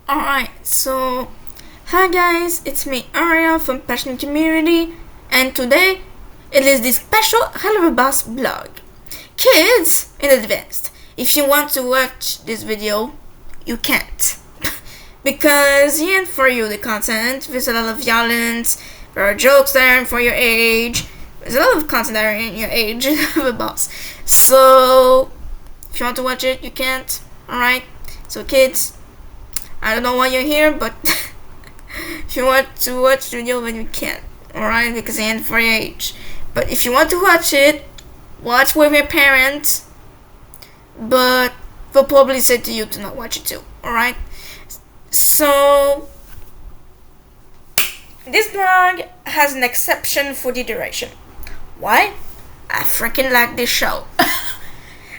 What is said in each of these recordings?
Alright, so hi guys, it's me Aria from Passion Community, and today it is the special Helluva Boss blog. Kids, in advance, if you want to watch this video, you can't. Because he ain't for you the content, there's a lot of violence, there are jokes that aren't for your age, there's a lot of content that are in your age in Helluva Boss. So, if you want to watch it, you can't, alright? So kids, I don't know why you're here, but if you want to watch the video, then you can, alright? Because it ain't for your age. But if you want to watch it, watch with your parents, but they'll probably say to you to not watch it too, alright? So, this blog has an exception for the duration. Why? I freaking like this show.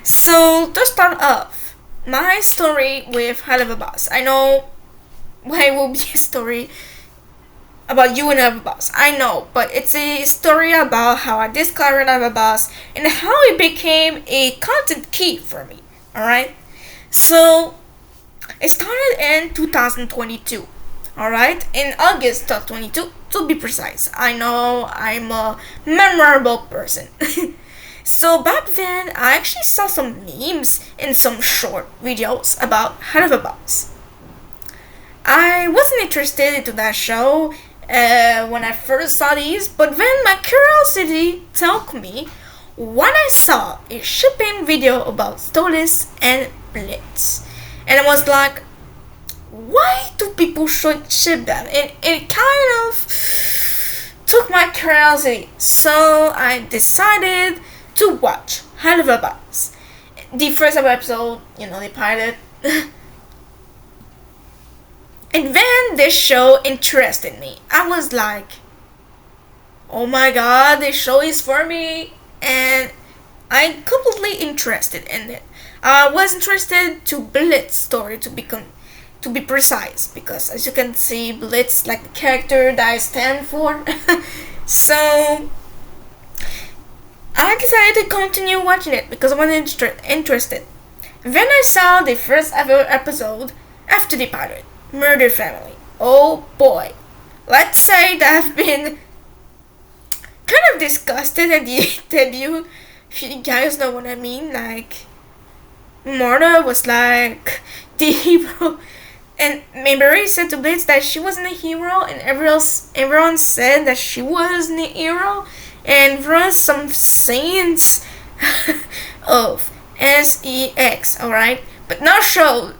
So, to start off, my story with Helluva Boss. I know why it will be a story about you and Helluva Boss. I know, but it's a story about how I discovered Helluva Boss and how it became a content key for me. Alright? So, it started in 2022. Alright? In August 2022, to be precise. I know I'm a memorable person. So back then, I actually saw some memes and some short videos about Helluva Boss. I wasn't interested into that show when I first saw these, but then my curiosity took me when I saw a shipping video about Stolas and Blitz. And I was like, why do people ship them? And it kind of took my curiosity. So I decided to watch Helluva Boss. The first episode, the pilot. And then this show interested me. I was like, oh my god, this show is for me. And I'm completely interested in it. I was interested to Blitz story to be precise, because as you can see, Blitz like the character that I stand for. So I decided to continue watching it because I was interested. Then I saw the first ever episode after the pilot, Murder Family. Oh boy. Let's say that I've been kind of disgusted at the debut. If you guys know what I mean, like Marta was like the hero, and Mayberry said to Blitz that she wasn't a hero, and everyone said that she wasn't a hero. And there are some scenes of sex, alright? But not showed.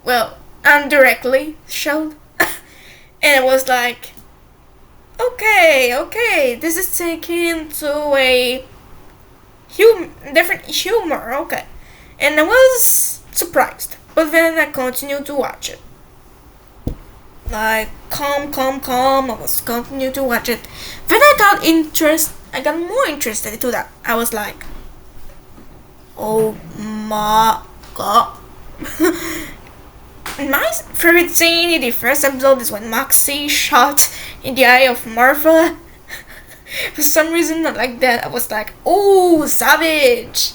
Well, indirectly showed. And it was like, okay, this is taken to a different humor, okay. And I was surprised. But then I continued to watch it. Like, calm. I was continuing to watch it. Then I got more interested into that. I was like, oh my god. My favorite scene in the first episode is when Moxie shot in the eye of Martha. For some reason, not like that. I was like, oh, savage.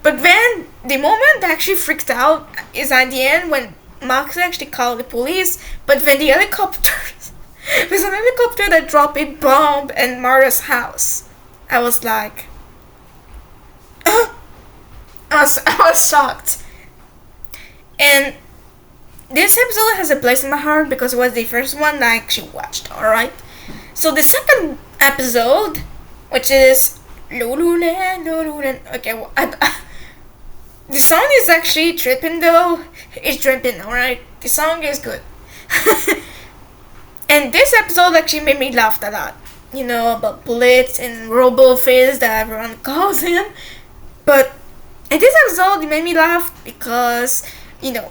But then, the moment I actually freaked out is at the end when Max actually called the police, but then the helicopters, there's an helicopter that dropped a bomb in Mara's house. I was like, I was shocked. And this episode has a place in my heart because it was the first one I actually watched, alright? So the second episode, which is Lululen, okay, well, the song is actually tripping though. It's tripping, alright? The song is good. And this episode actually made me laugh a lot. About Blitz and Robo-Fizz that everyone calls him. But in this episode, it made me laugh because,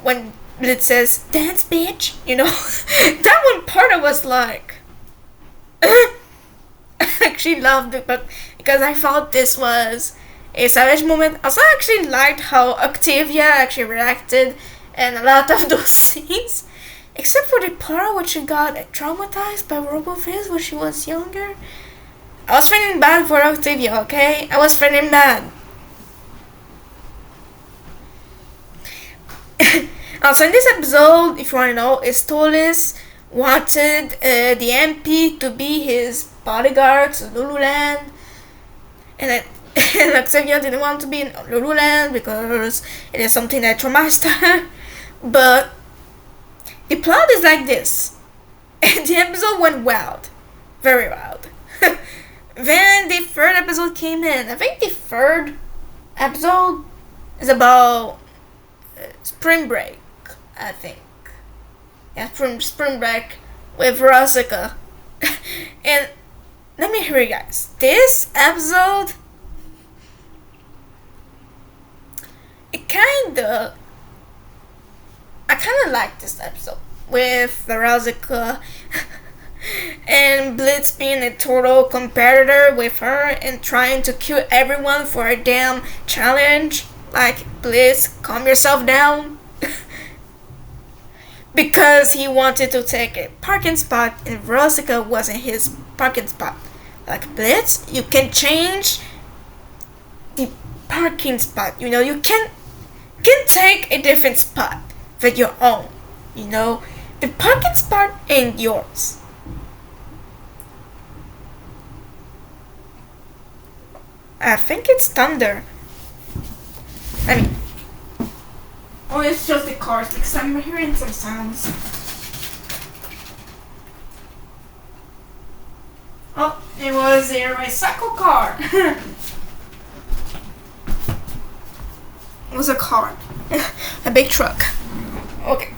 when Blitz says, dance bitch, that one part I was like, I actually loved it, but because I thought this was a savage moment. Also, I actually liked how Octavia actually reacted in a lot of those scenes. Except for the part where she got traumatized by Robo-Fizz when she was younger. I was feeling bad for Octavia, okay? I was feeling bad. So in this episode, if you want to know, Estolis wanted the MP to be his bodyguard to Lululand, and and Octavia didn't want to be in Lululand because it is something that traumatized her. But the plot is like this. And the episode went wild. Very wild. Then the third episode came in. I think the third episode is about spring break, I think. Yeah, spring break with Rosika. And let me hear you guys. This episode, I kinda like this episode with Rosika and Blitz being a total competitor with her and trying to kill everyone for a damn challenge. Like, Blitz, calm yourself down. Because he wanted to take a parking spot and Rosika wasn't his parking spot. Like, Blitz, you can change the parking spot. You know, you can take a different spot with your own. You know, the parking spot ain't yours. I think it's thunder. I mean, oh, it's just the cars because I'm hearing some sounds. Oh, it was a recycle car. It was a car. A big truck. Okay.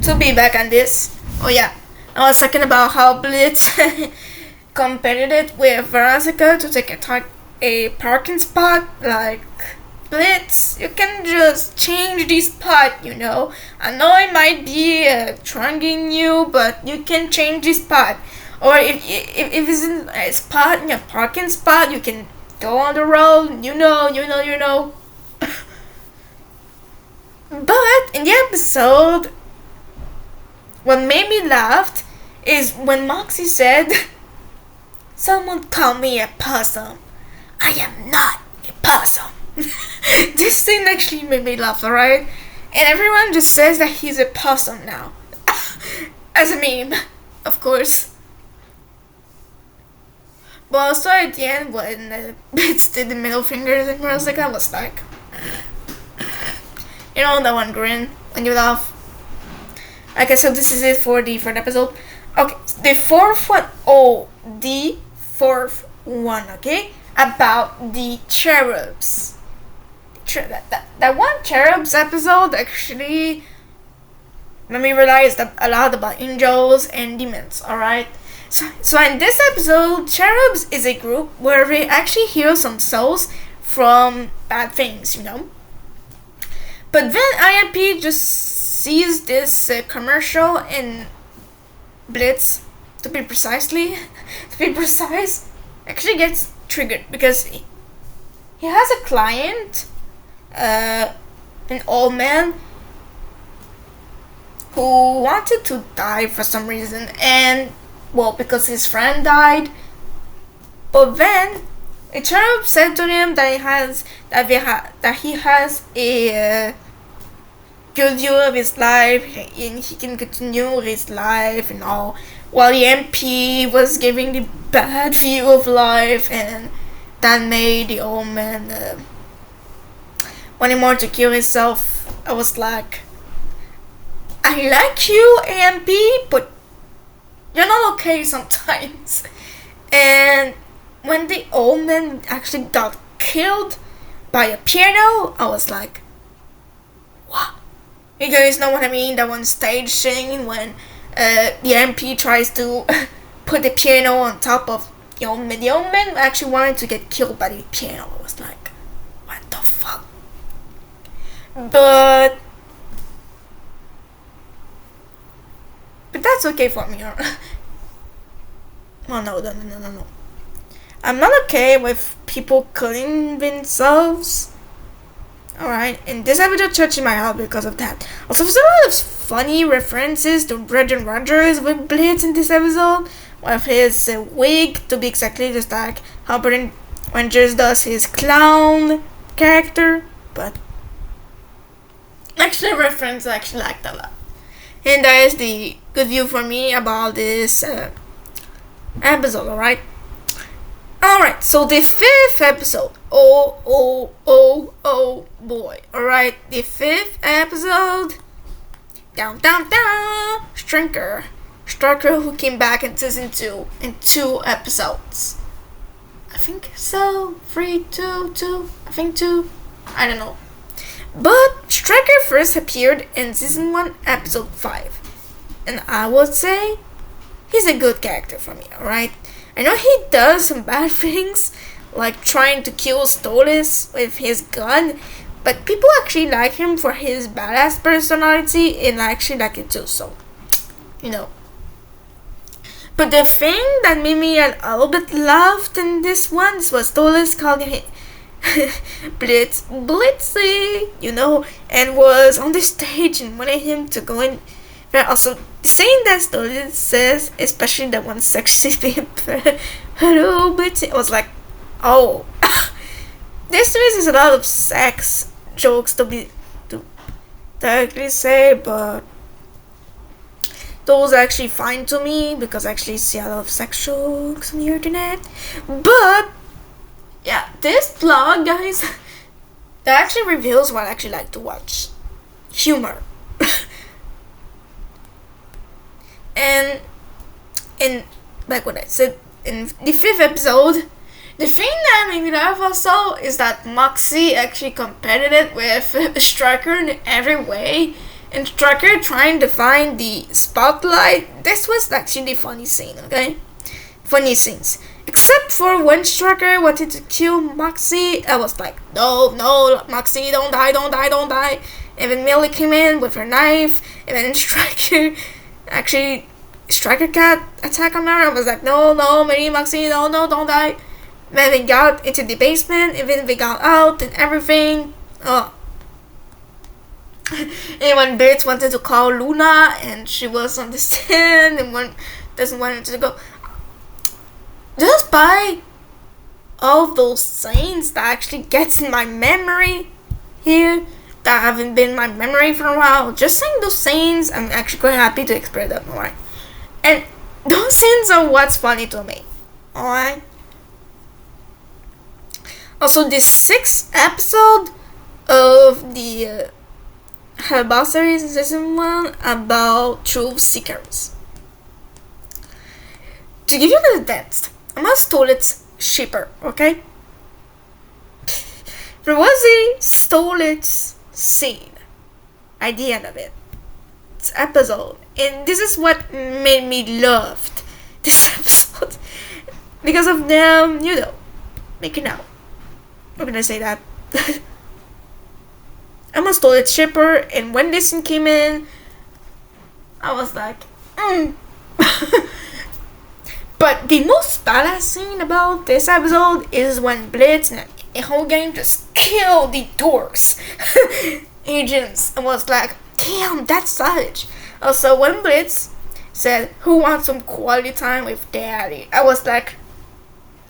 To be back on this. Oh yeah. I was talking about how Blitz competed with Veronica to take a parking spot. Like, Blitz, you can just change the spot, you know. I know it might be trunking you, but you can change the spot. Or if it's in a spot, in a parking spot, you can go on the road, you know. But in the episode, what made me laugh is when Moxie said, "Someone call me a possum. I am not a possum." This scene actually made me laugh, alright? And everyone just says that he's a possum now. As a meme, of course. But also at the end, when Blitz did the middle fingers and Rosika, I was like, you know that one grin when you laugh. Okay, so this is it for the third episode. Okay, the fourth one. Oh, the fourth one. Okay, about the cherubs. That one cherubs episode actually made me realize that a lot about angels and demons. All right. So in this episode, cherubs is a group where they actually heal some souls from bad things, you know. But then IMP just sees this commercial and Blitz, to be precise, actually gets triggered because he has a client, an old man who wanted to die for some reason, and well, because his friend died. But then a cherub said to him that he has a good view of his life and he can continue his life and all, while the MP was giving the bad view of life, and that made the old man wanting more to kill himself. I was like, I like you, AMP, but you're not okay sometimes. And when the old man actually got killed by a piano, I was like, what? You guys know what I mean? That one stage scene when the MP tries to put the piano on top of the old man. The old man actually wanted to get killed by the piano. I was like, what the fuck? But that's okay for me. Oh no. I'm not okay with people killing themselves. Alright, and this episode touched my heart because of that. Also, there's a lot of funny references to Brendan Rogers with Blitz in this episode, with his wig, to be exactly just like how Brendan Rogers does his clown character. But actually, actually a reference I actually liked a lot. And that is the good view for me about this episode, alright? Alright, so the 5th episode. Oh boy. Alright, the 5th episode. Down. Striker who came back in season 2 in 2 episodes. I think so. 3, 2. I think 2. I don't know. But Striker first appeared in season 1, episode 5. And I would say he's a good character for me, alright? I know he does some bad things, like trying to kill Stolas with his gun, but people actually like him for his badass personality, and I actually like it too, so, you know. But the thing that made me a little bit laughed in this one was Stolas calling him Blitzy, you know, and was on the stage and wanted him to go in. But also, the saying that Stolas says, especially that one sexy thing, hello Blitzy, I was like, oh, this series is a lot of sex jokes to directly say, but those are actually fine to me because I actually see a lot of sex jokes on the internet. But yeah, this vlog, guys, that actually reveals what I actually like to watch: humor. And like what I said in the 5th episode, the thing that made me laugh also is that Moxie actually competed with Striker in every way, and Striker trying to find the spotlight. This was actually the funny scene, okay? Funny scenes. Except for when Striker wanted to kill Moxie, I was like, no, Moxie, don't die. And then Millie came in with her knife, and then Striker cat attack on her. I was like, no, Millie, Moxie, no, don't die. Then they got into the basement, and then they got out and everything. Oh. And when Bits wanted to call Luna, and she was on the stand, and one doesn't want her to go. Just by all of those scenes that actually gets in my memory here, that haven't been in my memory for a while, just saying those scenes, I'm actually quite happy to express them, alright? And those scenes are what's funny to me, alright? Also, the 6th episode of the Helluva Boss series in season 1 about truth seekers. To give you the depth, I'm a Stolas shipper, okay? There was a Stolas scene at the end of it. It's episode. And this is what made me love this episode. Because of them, you know, making out. How can I say that? I'm a Stolas shipper, and when this scene came in, I was like, But the most badass scene about this episode is when Blitz and the whole game just killed the dorks agents. I was like, damn, that's savage. Also, when Blitz said, who wants some quality time with daddy? I was like,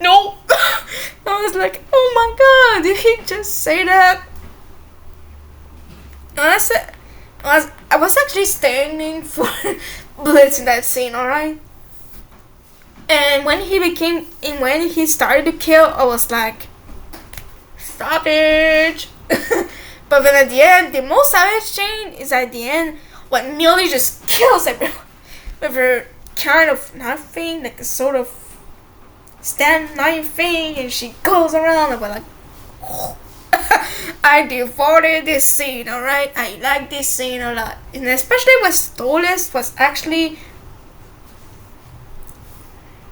no. I was like, oh my god, did he just say that? And I was actually standing for Blitz in that scene, alright? And when he started to kill, I was like, savage. But then at the end, the most savage scene is at the end when Millie just kills everyone with her kind of knife thing, like a sort of stand knife thing, and she goes around. And we're like, oh. I devoted this scene, alright? I like this scene a lot. And especially when Stolas was actually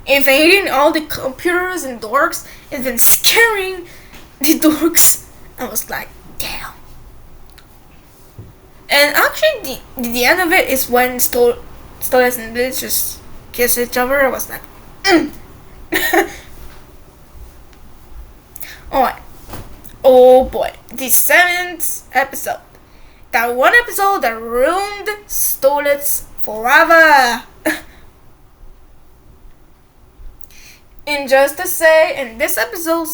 invading all the computers and dorks and then scaring the dorks. I was like, damn. And actually, the end of it is when Stolas and Blitz just kiss each other. I was like, Alright. Oh boy. The 7th episode. That one episode that ruined Stolas forever. And just to say, in this episode,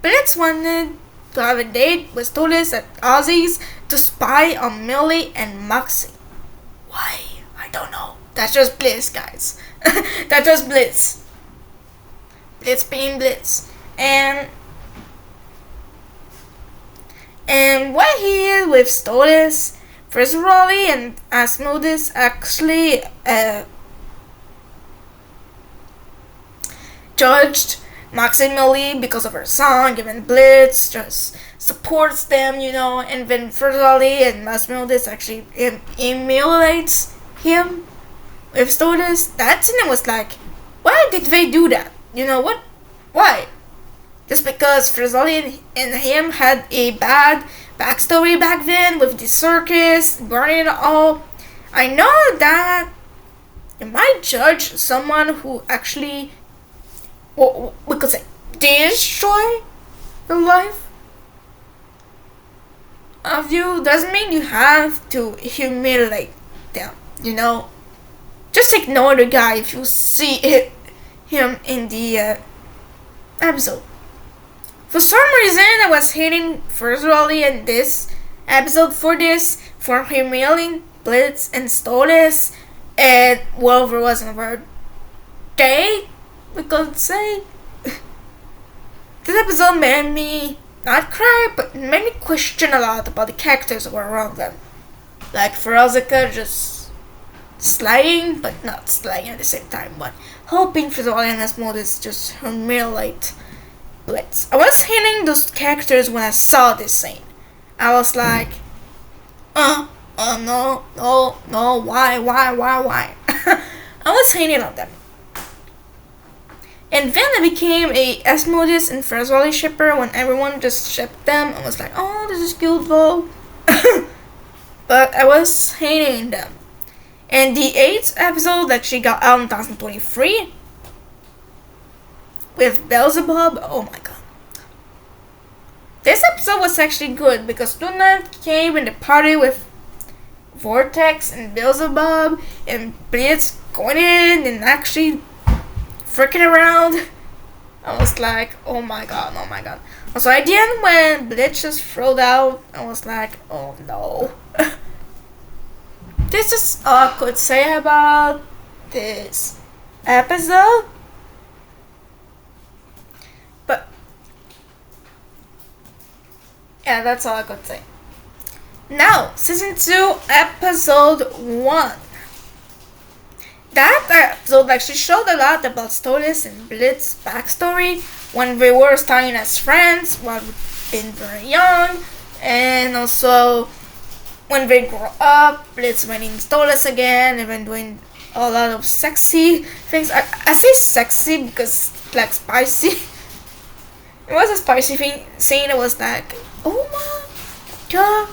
Blitz wanted to have a date with Stolas at Ozzy's to spy on Millie and Moxie. Why? I don't know. That's just Blitz, guys. That's just Blitz. Blitz being Blitz. And while he is with Stolas, first Raleigh and Asmodus actually judged Moxie and Millie because of her song, and Blitz just supports them, and then Raleigh and Asmodus actually emulates him with Stolas. That scene was like, why did they do that? What? Why? Just because Frizoli and him had a bad backstory back then with the circus, burning it all. I know that you might judge someone who actually, we could say, destroy the life of you. Doesn't mean you have to humiliate them, Just ignore the guy if you see him in the episode. For some reason, I was hating first Raleigh in this episode for humiliating Blitz and Stolas, and there was another day, we could say. This episode made me not cry, but made me question a lot about the characters that were around them. Like Ferozika just slaying, but not slaying at the same time, but hoping for the audience modus just humiliate Blitz. I was hating those characters when I saw this scene. I was like, no, why? I was hating on them. And then I became a Asmodus and Frazoli shipper when everyone just shipped them. I was like, oh, this is cute though. But I was hating them. And the 8th episode that she got out in 2023 with Beelzebub, oh my god. This episode was actually good because Luna came in the party with Vortex and Beelzebub and Blitz going in and actually freaking around. I was like, oh my god. Also, at the end when Blitz just throwed out, I was like, oh no. This is all I could say about this episode. But yeah, that's all I could say. Now, season 2, episode 1. That episode actually showed a lot about Stolas and Blitz's backstory when they were starting as friends while being very young, and also when they grew up, Blitz winning Stolas again, and then doing a lot of sexy things. I say sexy because it's like spicy. It was a spicy thing scene. It was like, oh my god.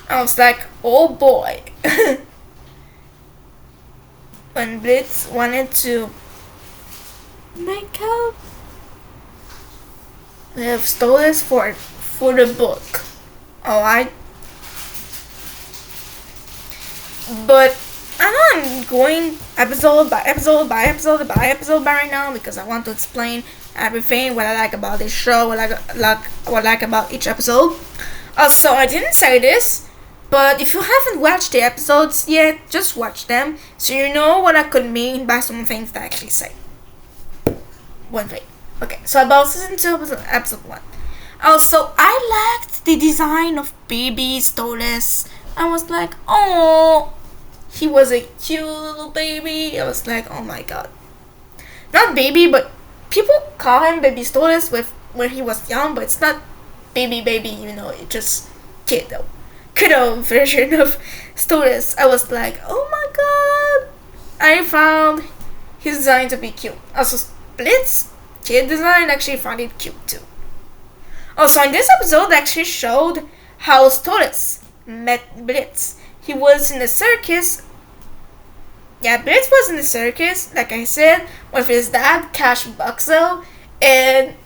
I was like, oh boy. When Blitz wanted to make out with Stolas for the book. Alright. But I know I'm going episode by episode right now because I want to explain everything, what I like about this show, what I like about each episode. Also, I didn't say this, but if you haven't watched the episodes yet, just watch them so you know what I could mean by some things that I actually say. One thing. Okay, so about season 2, episode 1. Also, I liked the design of baby Stolas. I was like, oh, he was a cute little baby. I was like, oh my god. Not baby, but people call him baby Stolas when he was young, but it's not baby, it's just kiddo version of Stolas. I was like, oh my god. I found his design to be cute. Also, Blitz kid design actually found it cute too. Also, in this episode actually showed how Stolas met Blitz. He was in the circus. Yeah, Blitz was in the circus, like I said, with his dad, Cash Buxell, and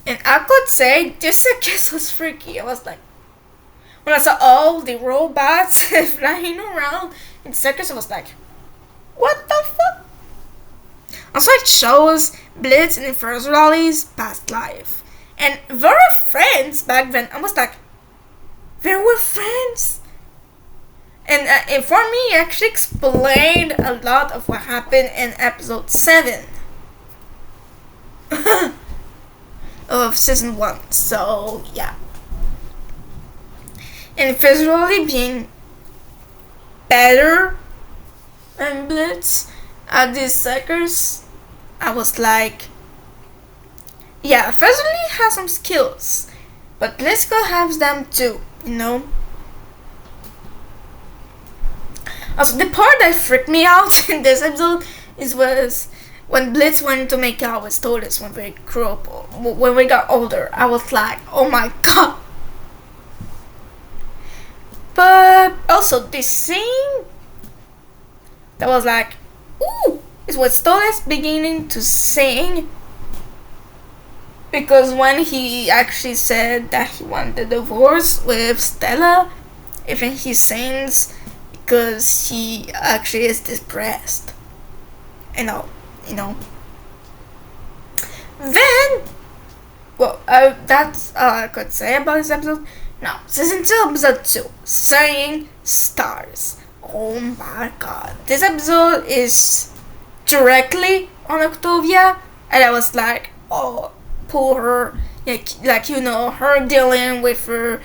I could say this circus was freaky. I was like, when I saw all the robots flying around in the circus, I was like, what the fuck? Also, it shows Blitz and Inferno's past life. And they were friends back then. I was like, they were friends? And for me, it actually explained a lot of what happened in episode 7 of season 1. So, yeah. And visually being better than Blitz at these suckers, I was like, yeah, visually has some skills, but Blitz has them too, you know? Also, the part that freaked me out in this episode was when Blitz wanted to make out with Stolas when we grew up, when we got older. I was like, oh my god. But also, this scene that was like, ooh, is what Stolas beginning to sing. Because when he actually said that he wanted a divorce with Stella, even he sings because he actually is depressed. You know. Then, well, that's all I could say about this episode. Now, season 2, episode 2, Saying Stars. Oh my god. This episode is directly on Octavia, and I was like, oh, poor her. Like you know, her dealing with her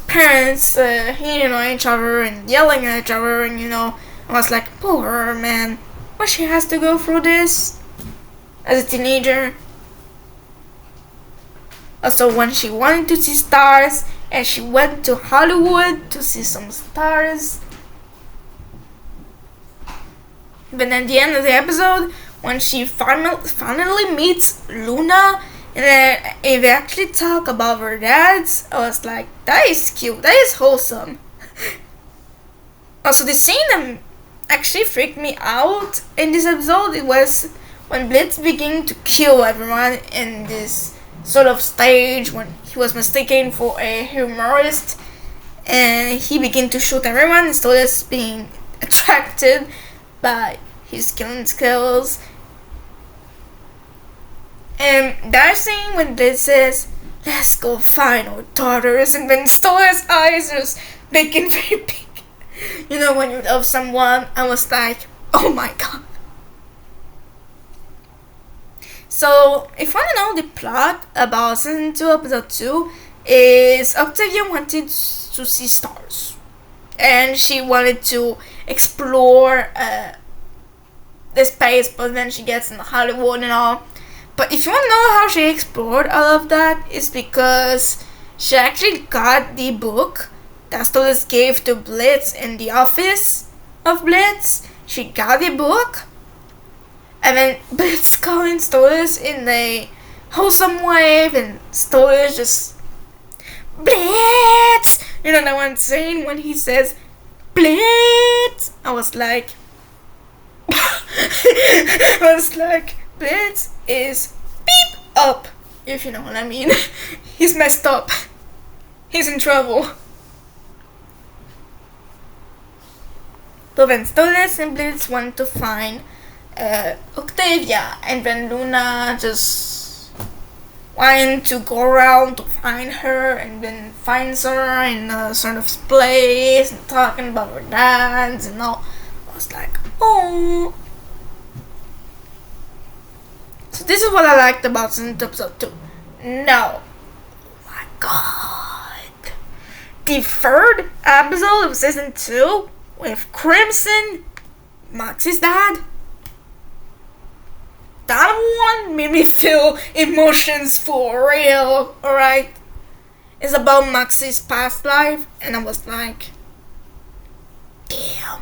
parents hitting on each other and yelling at each other, and you know, I was like, poor her, man. Why she has to go through this as a teenager. Also, when she wanted to see stars and she went to Hollywood to see some stars. But at the end of the episode, when she finally meets Luna, and they actually talk about her dads, I was like, that is cute, that is wholesome. Also, the scene that actually freaked me out in this episode, it was when Blitz began to kill everyone in this sort of stage when he was mistaken for a humorist, and he began to shoot everyone instead of being attracted by his killing skills. And that scene when Blitz says, let's go find our daughters, and then Stola's eyes just making very big. You know, when you love someone, I was like, oh my god. So, if you want to know the plot about season 2, episode 2, is Octavia wanted to see stars. And she wanted to explore the space, but then she gets in Hollywood and all. But if you want to know how she explored all of that, it's because she actually got the book that Stolas gave to Blitz in the office of Blitz. She got the book, and then Blitz calling Stolas in a wholesome way, and Stolas just, Blitz! You know that one scene when he says, Blitz! I was like, Blitz is beep up, if you know what I mean. He's messed up. He's in trouble. So then Stolas and Blitz want to find Octavia, and then Luna just wanting to go around to find her, and then finds her in a sort of place and talking about her dads and all. I was like, oh. So this is what I liked about season 2, episode 2. No. Oh my god. The third episode of season 2 with Crimson, Maxie's dad. That one made me feel emotions for real, alright? It's about Maxie's past life, and I was like, damn.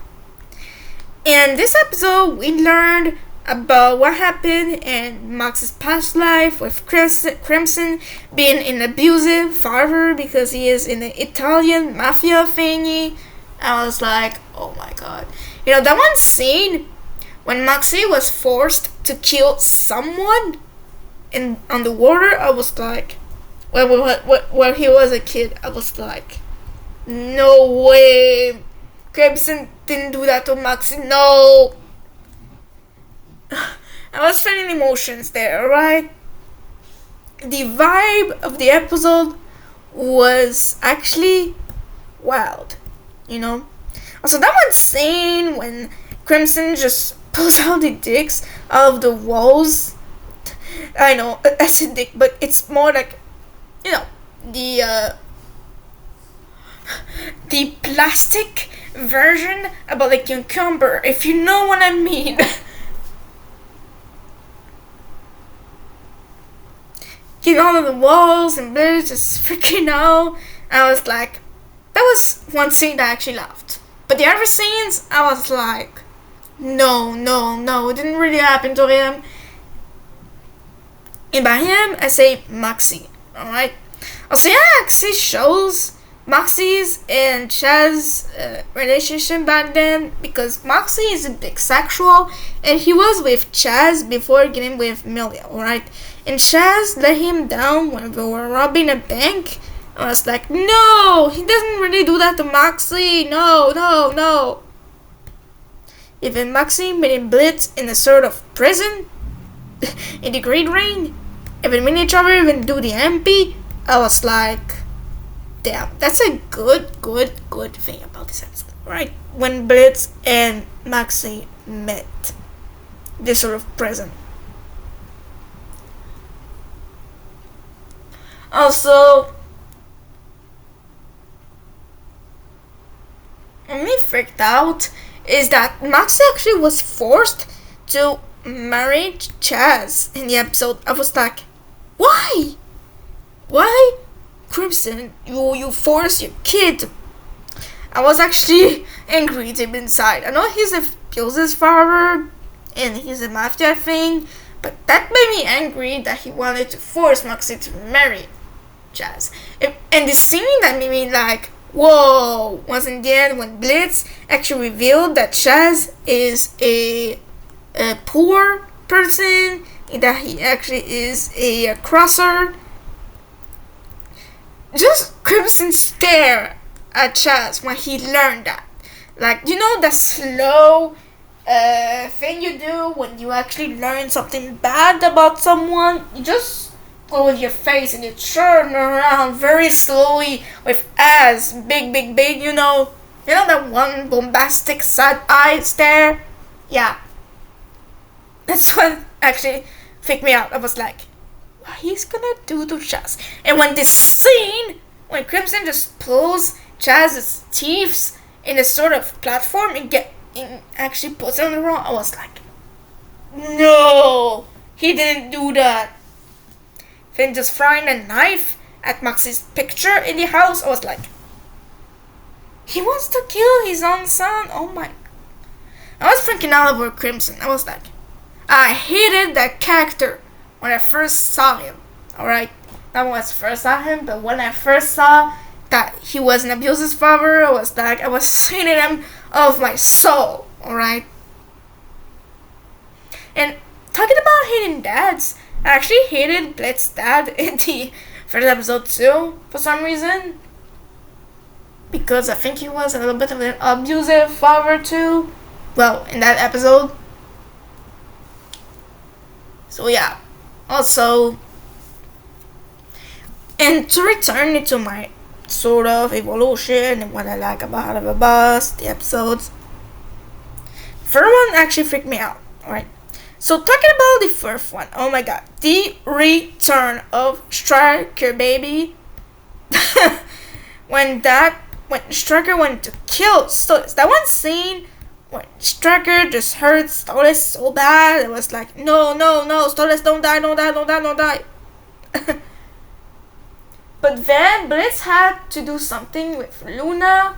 In this episode, we learned about what happened in Max's past life with Crimson being an abusive father because he is in the Italian mafia thingy. I was like, oh my god. You know, that one scene when Maxie was forced to kill someone on the water, I was like, when he was a kid, I was like, no way. Crimson didn't do that to Maxie, no. I was feeling emotions there, right? The vibe of the episode was actually wild, you know? Also, that one scene when Crimson just pulls out the dicks out of the walls. I know, that's a dick, but it's more like, you know, the plastic version about a cucumber, if you know what I mean. Getting all of the walls and bitch just freaking out. I was like, that was one scene that I actually laughed. But the other scenes, I was like, no, it didn't really happen to him. And by him, I say Maxie, alright? Also, yeah, actually shows Maxie's and Chaz's relationship back then, because Maxie is a big sexual, and he was with Chaz before getting with Milia, alright? And Chaz let him down when they were robbing a bank. I was like, no, he doesn't really do that to Maxie, no. Even Maxie made him blitz in a sort of prison in the Great Rain. Even when each other even do the MP, I was like, damn, that's a good thing about this episode, right? When Blitz and Maxie met this sort of prison. Also, me freaked out is that Maxie actually was forced to marry Chaz in the episode. I was like, why? Why, Crimson, you force your kid? I was actually angry deep inside. I know he's Pils's father and he's a mafia thing, but that made me angry that he wanted to force Maxie to marry Chaz. And the scene that made me like, whoa, was in the end when Blitz actually revealed that Chaz is a poor person, and that he actually is a crosser. Just Crimson stare at Chaz when he learned that. Like, you know the slow thing you do when you actually learn something bad about someone? You just go with your face and you turn around very slowly with eyes big, you know? You know that one bombastic side eye stare? Yeah. That's what actually freaked me out. I was like, what he's gonna do to Chaz? And when this scene, when Crimson just pulls Chaz's teeth in a sort of platform and actually puts it on the ground, I was like, no, he didn't do that. Then just throwing a knife at Maxie's picture in the house, I was like, he wants to kill his own son. Oh my. I was freaking out over Crimson. I was like, I hated that character when I first saw him. Alright? Not when I first saw him, but when I first saw that he was Nabiel's father, I was like, I was hating him of my soul. Alright? And talking about hating dads, I actually hated Blitz's dad in the first episode too, for some reason. Because I think he was a little bit of an abusive father too. Well, in that episode. So yeah. Also, and to return into my sort of evolution and what I like about Helluva Boss, the episodes. First one actually freaked me out, alright? So talking about the first one, oh my god, the return of Striker, baby. when Striker went to kill Stolas, that one scene when Striker just hurt Stolas so bad, it was like, no, Stolas, don't die. But then Blitz had to do something with Luna,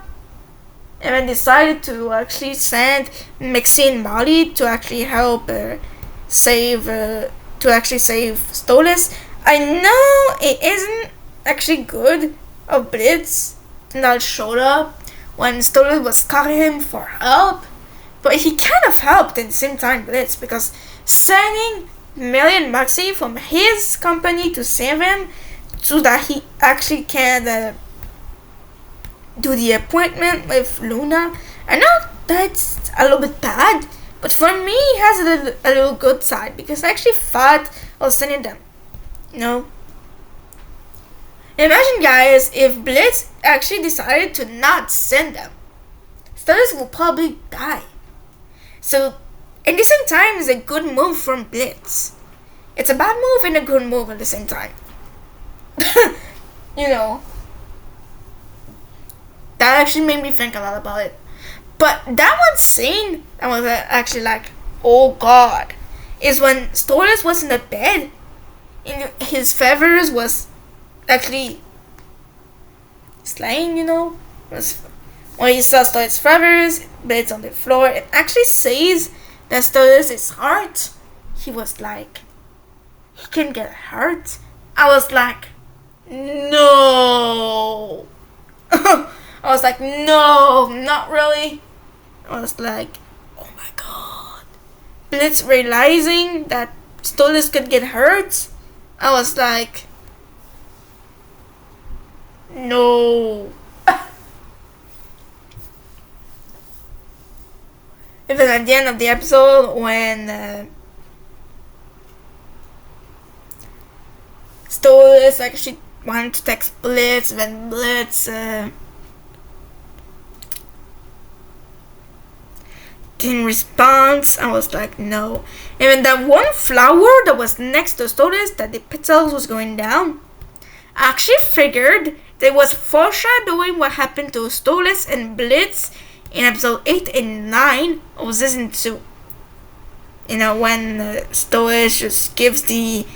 and then decided to actually send Mixie and Molly to actually help save Stolas. I know it isn't actually good of Blitz to not show up when Stolas was calling him for help, but he kind of helped at the same time Blitz, because sending Millie and Maxie from his company to save him so that he actually can do the appointment with Luna. I know that's a little bit bad, But for me, it has a little good side because I actually thought of sending them. You know? Imagine, guys, if Blitz actually decided to not send them. Stardust will probably die. So, at the same time, it's a good move from Blitz. It's a bad move and a good move at the same time. You know. That actually made me think a lot about it. But that one scene that was actually like, oh god, is when Stardust was in the bed and his feathers was actually slain, you know. When he saw Stardust's feathers, Blitz on the floor, it actually says that Stardust's heart, he was like, he can get hurt. I was like, no. I was like, no, not really. I was like, oh my god. Blitz realizing that Stardust could get hurt. I was like, no. Even at the end of the episode, when Stardust actually wanted to text Blitz, when Blitz didn't respond, I was like, no. And when that one flower that was next to Stardust, that the petals was going down, I actually figured that was foreshadowing what happened to Stardust and Blitz in episode 8 and 9 of season 2. You know, when Stardust just gives the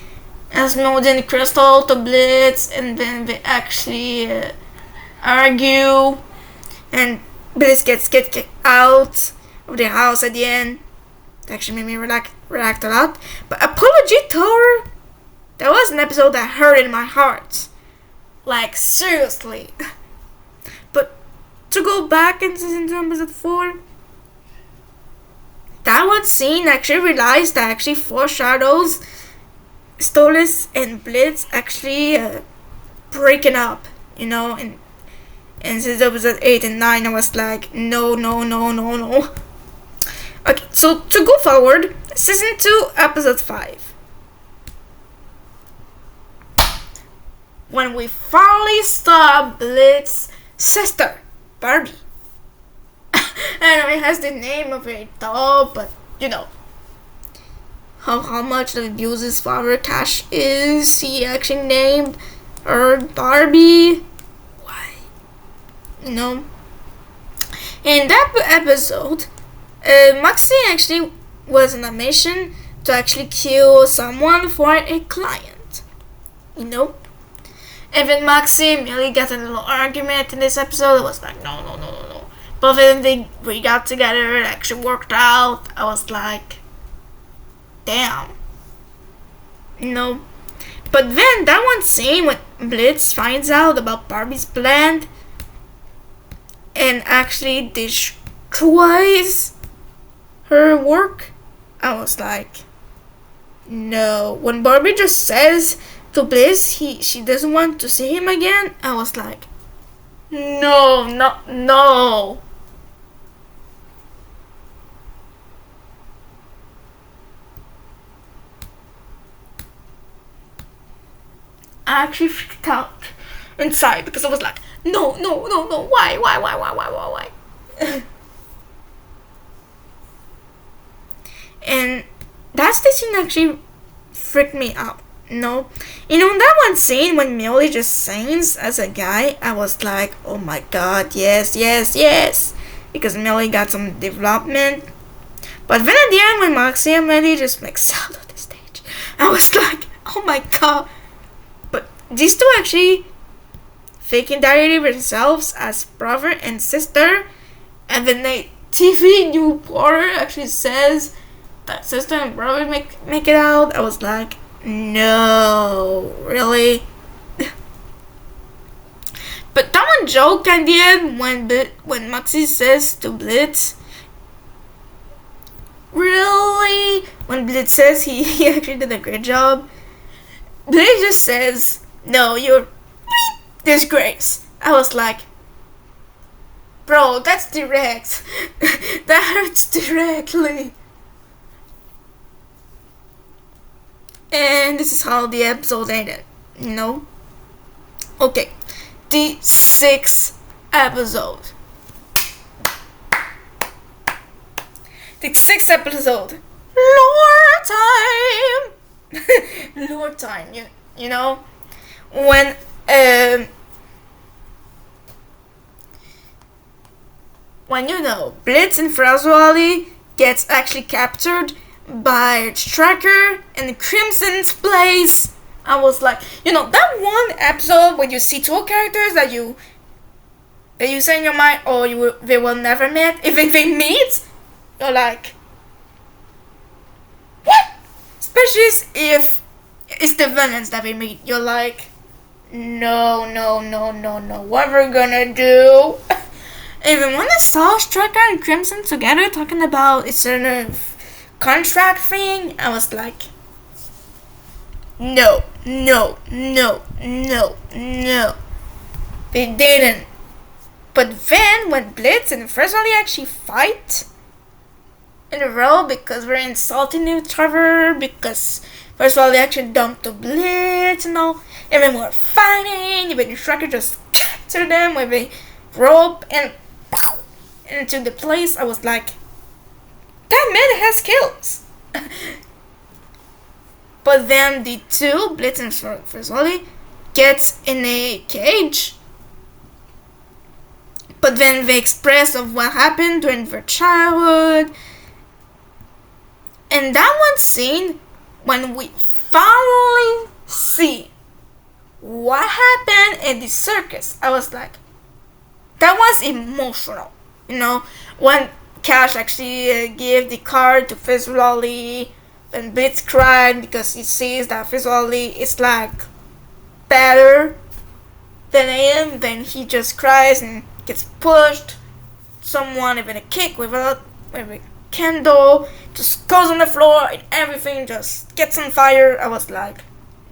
Asmodean crystal to Blitz, and then they actually argue, and Blitz gets kicked out of the house at the end. That actually made me react a lot. But Apology Tower, that was an episode that hurt in my heart. Like, seriously. But to go back in season 2 episode 4, that one scene I actually realized that actually foreshadows Stardust and Blitz actually breaking up, you know, and since episode 8 and 9 I was like, no. Okay, so to go forward, season 2 episode 5, when we finally saw Blitz's sister, Barbie. I know it has the name of a doll, but you know how much the abuses father Cash is. He actually named her Barbie. Why? You know. In that episode, Maxine actually was on a mission to actually kill someone for a client. You know. And then Maxine really got a little argument in this episode. It was like, no. But then we got together, it actually worked out. I was like, damn. No. But then that one scene when Blitz finds out about Barbie's plan and actually destroys her work, I was like, no. When Barbie just says to Blitz she doesn't want to see him again, I was like, no. I actually freaked out inside because I was like, no, why? And that's the scene that actually freaked me out. No, you know that one scene when Millie just sings as a guy, I was like, oh my god, yes, because Millie got some development. But then at the end when Moxie and Millie just makes out on the stage, I was like, oh my god. But these two actually faking identity themselves as brother and sister, and then the TV new reporter actually says that sister and brother make it out. I was like, no, really? But that one joke at the end when Maxie says to Blitz, really? When Blitz says he actually did a great job, Blitz just says, no, you're disgrace. I was like, bro, that's direct. That hurts directly. And this is how the episode ended, you know? Okay, the sixth episode. The sixth episode. Lore time! Lore time, you know? When, you know, Blitz and Fraswally gets actually captured by Tracker in Crimson's place. I was like, you know, that one episode when you see two characters that you say in your mind, oh, they will never meet. If they meet, you're like, what? Especially if it's the villains that they meet. You're like, no. What are we gonna do? Even when I saw Striker and Crimson together talking about a certain contract thing, I was like, no. They didn't. But then when Blitz and Fraswally actually fight in a row because we're insulting each other, because Fraswally actually dumped the Blitz and all, and then we're fighting, even Striker just captured them with a rope and pow, into the place, I was like, that man has skills. But then the two, Blitz and Fraswally, gets in a cage. But then they express of what happened during their childhood. And that one scene, when we finally see what happened in the circus, I was like, that was emotional. You know, when Cash actually gave the card to Fraswally, and Blitz cried because he sees that Fraswally is like better than him, then he just cries and gets pushed. Someone even a kick with a candle just goes on the floor and everything just gets on fire. I was like,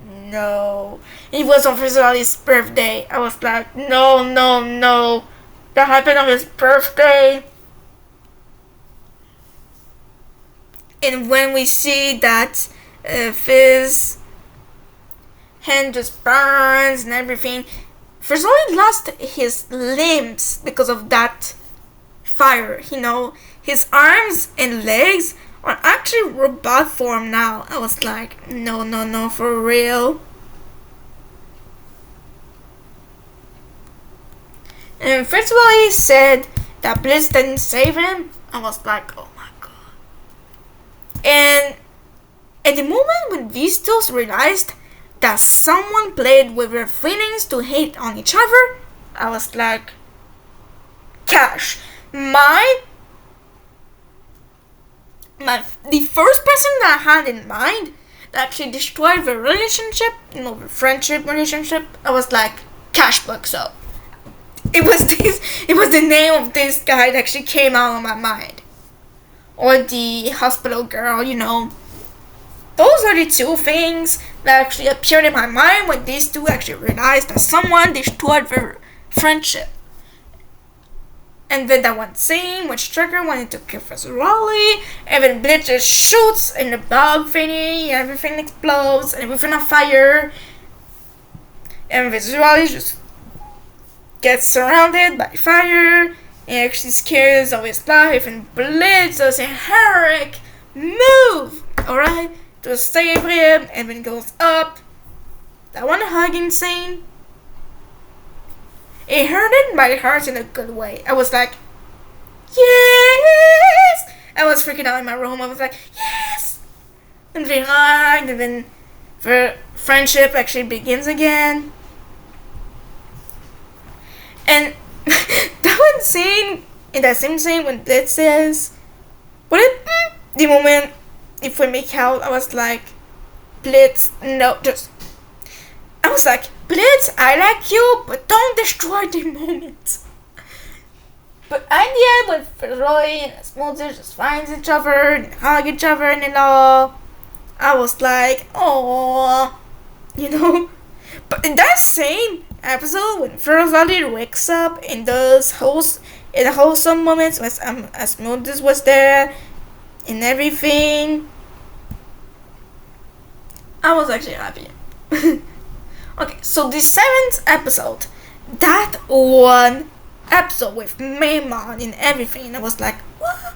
no. It was on Fraswally's birthday. I was like, no. That happened on his birthday. And when we see that Fizz hand just burns and everything, Fraswally lost his limbs because of that fire, you know. His arms and legs are actually robot form now. I was like, no, for real. And Fraswally said that Blitz didn't save him. I was like, oh my god. And at the moment when these two realized that someone played with their feelings to hate on each other, I was like, Cash, the first person that I had in mind that actually destroyed the relationship, you know, the friendship relationship, I was like, Cash Buxo. It was the name of this guy that actually came out of my mind. Or the hospital girl, you know. Those are the two things that actually appeared in my mind when these two actually realized that someone destroyed their friendship. And then that one scene when Striker wanted to kill Fraswally, and then Blitz just shoots in the dog thingy, and everything explodes, and everything on fire. And Fraswally just gets surrounded by fire, and actually scares of his life, and Blitz does a heroic move, alright, to save him, and then goes up. That one hugging scene, it hurted my heart in a good way. I was like, yes! I was freaking out in my room. I was like, yes! And they hugged, and then the friendship actually begins again. And that one scene, in that same scene when Blitz says, the moment if we make out, I was like, Blitz, no, just, I was like, Blitz, I like you, but don't destroy the moment. But at the end, when Roy and Smolder just find each other and hug each other and all, I was like, oh, you know. But in that same episode, when Fraswally wakes up in those wholesome moments, as Smolder was there and everything, I was actually happy. Okay, so the seventh episode, that one episode with Maymon and everything, I was like, what?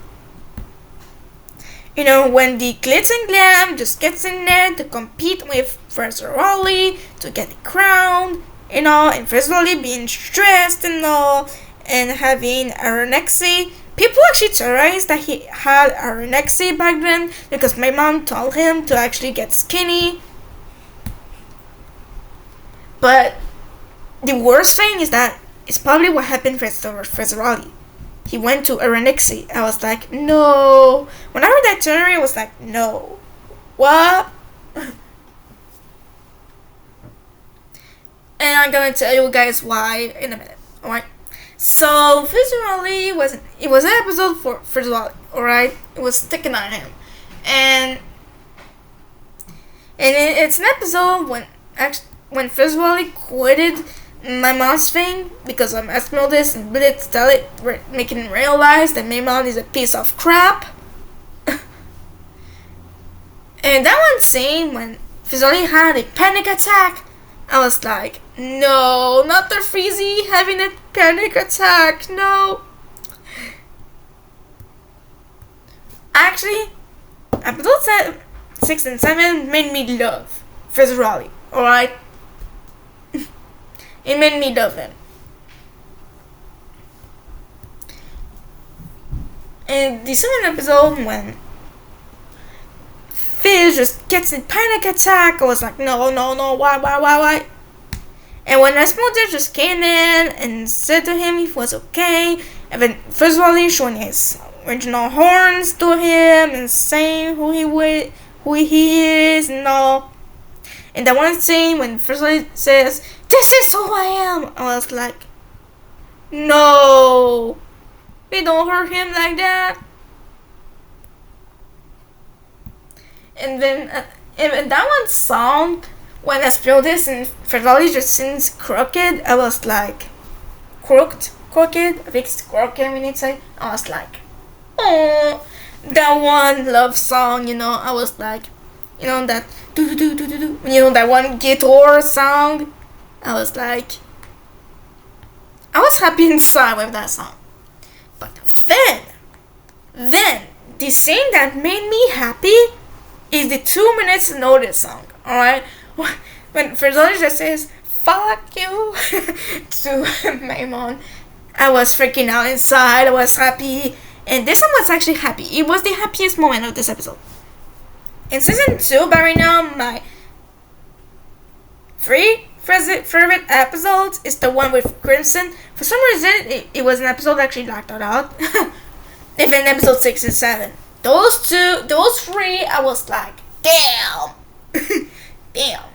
You know, when the glitz and glam just gets in there to compete with Fraser Raleigh to get the crown, you know, and Fraser Raleigh being stressed and all, and having anorexia. People actually theorized that he had anorexia back then because my mom told him to actually get skinny. But the worst thing is that it's probably what happened with Fraser Raleigh. He went to anorexia. I was like, no. When I heard that theory, I was like, no. What? And I'm gonna tell you guys why in a minute. Alright? So, visually, it was an episode for Visually, alright? It was sticking on him. And it's an episode when Visually quitted my mom's thing because I'm asking this and Blitz tell it, making him realize that my mom is a piece of crap. And that one scene when Visually had a panic attack, I was like, no, not the Freezy having a panic attack, no. Actually, episode 6 and 7 made me love Visually, alright? It made me love him. And the second episode, when Fizz just gets a panic attack, I was like, no, why? And when Asmodee just came in and said to him he was okay, and then first of all showing his original horns to him and saying who he is and all. And that one scene when first of all says, "This is who I am," I was like, no, they don't hurt him like that. And then and that one song, when I spilled this and Ferrari just sings crooked, I was like, crooked, I think it's crooked we need to say. I was like, oh, that one love song, you know, I was like, you know, that do do do do do, you know, that one guitar song. I was like, I was happy inside with that song. But then the scene that made me happy is the 2 minutes notice song. Alright, when Frizoli just says "fuck you" to Maymon, I was freaking out inside. I was happy, and this one was actually happy. It was the happiest moment of this episode. In season 2, by right now, my 3 favorite episodes is the one with Crimson. For some reason, it was an episode that actually knocked it out. Even episode 6 and 7. Those 3, I was like, damn. Damn.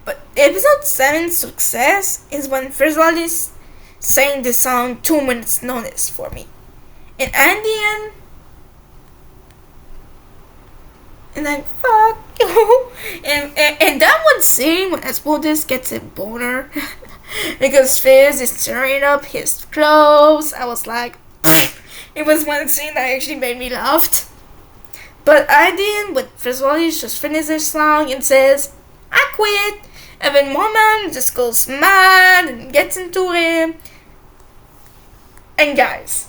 But episode 7's success is when Frizzle sang the song 2 minutes notice for me. And at the end, and like, fuck you. And that one scene when Asmodee gets a boner because Fizz is tearing up his clothes, I was like, it was one scene that actually made me laugh. But at the end, when Frizzle just finishes his song and says, "I quit," and then Mormon just goes mad and gets into him. And guys,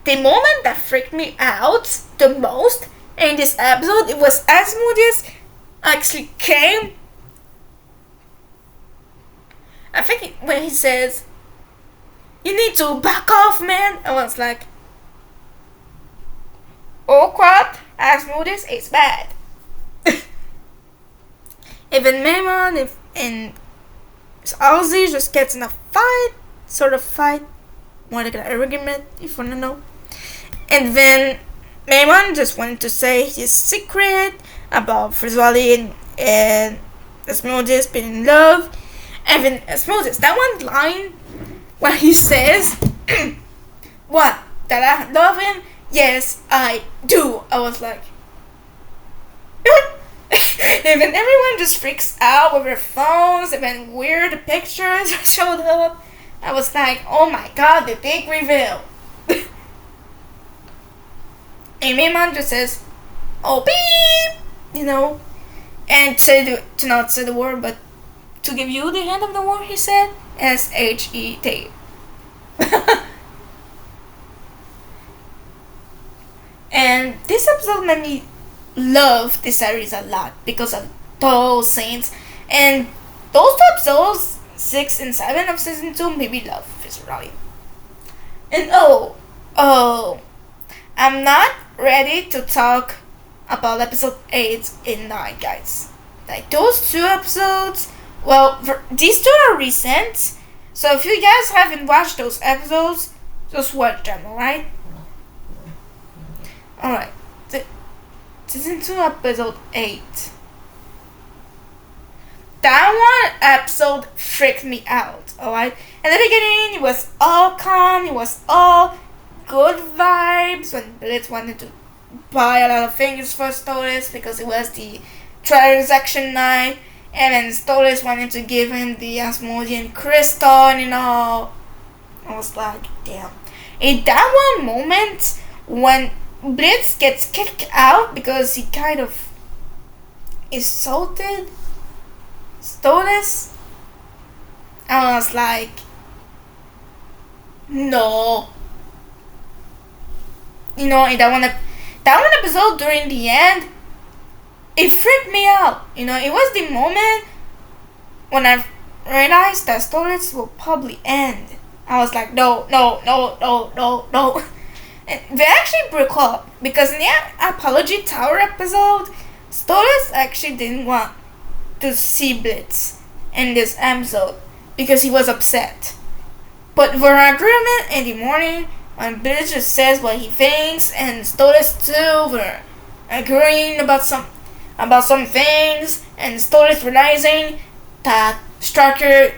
the moment that freaked me out the most in this episode, it was Asmodee actually came. I think when he says, "You need to back off, man," I was like, oh crap, Asmodee is bad. Even Maymon and Ozzy just gets in a fight, more like an argument, if you wanna know. And then Maymon just wanted to say his secret about Frizzoli and Asmodee being in love. And then Asmodee, that one line where he says, "What? That I love him? Yes, I do." I was like, and then everyone just freaks out with their phones, and then weird pictures showed up. I was like, oh my god, the big reveal. And Maymon just says, oh beep, and to not say the word, but to give you the end of the word, he said SHET. And this episode made me love the series a lot because of those scenes, and those two episodes, 6 and 7 of season 2, made me love viscerally. And I'm not ready to talk about episode 8 and 9, guys. Like, those two episodes, well, these two are recent, so if you guys haven't watched those episodes, just watch them, alright? Alright, season 2, episode 8. That one episode freaked me out, alright? In the beginning, it was all calm, it was all good vibes when Blitz wanted to buy a lot of things for Stolas because it was the transaction night, and then Stolas wanted to give him the Asmodean crystal and all. I was like, damn. In that one moment, when Blitz gets kicked out because he kind of insulted Stolas, I was like, no. In that one episode during the end, it freaked me out. It was the moment when I realized that Stolas will probably end. I was like, no. And they actually broke up because in the Apology Tower episode, Stolas actually didn't want to see Blitz in this episode because he was upset. But for an agreement in the morning, when Blitz just says what he thinks, and Stolas too were agreeing about some things, and Stolas realizing that Striker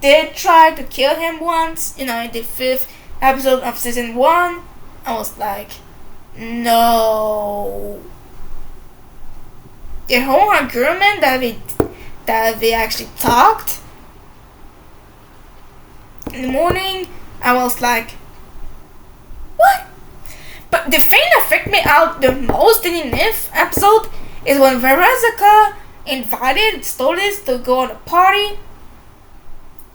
did try to kill him once, in the 5th episode of season 1, I was like, no. The whole agreement that they actually talked in the morning, I was like, what? But the thing that freaked me out the most in the 9th episode is when Verazika invited Stolas to go on a party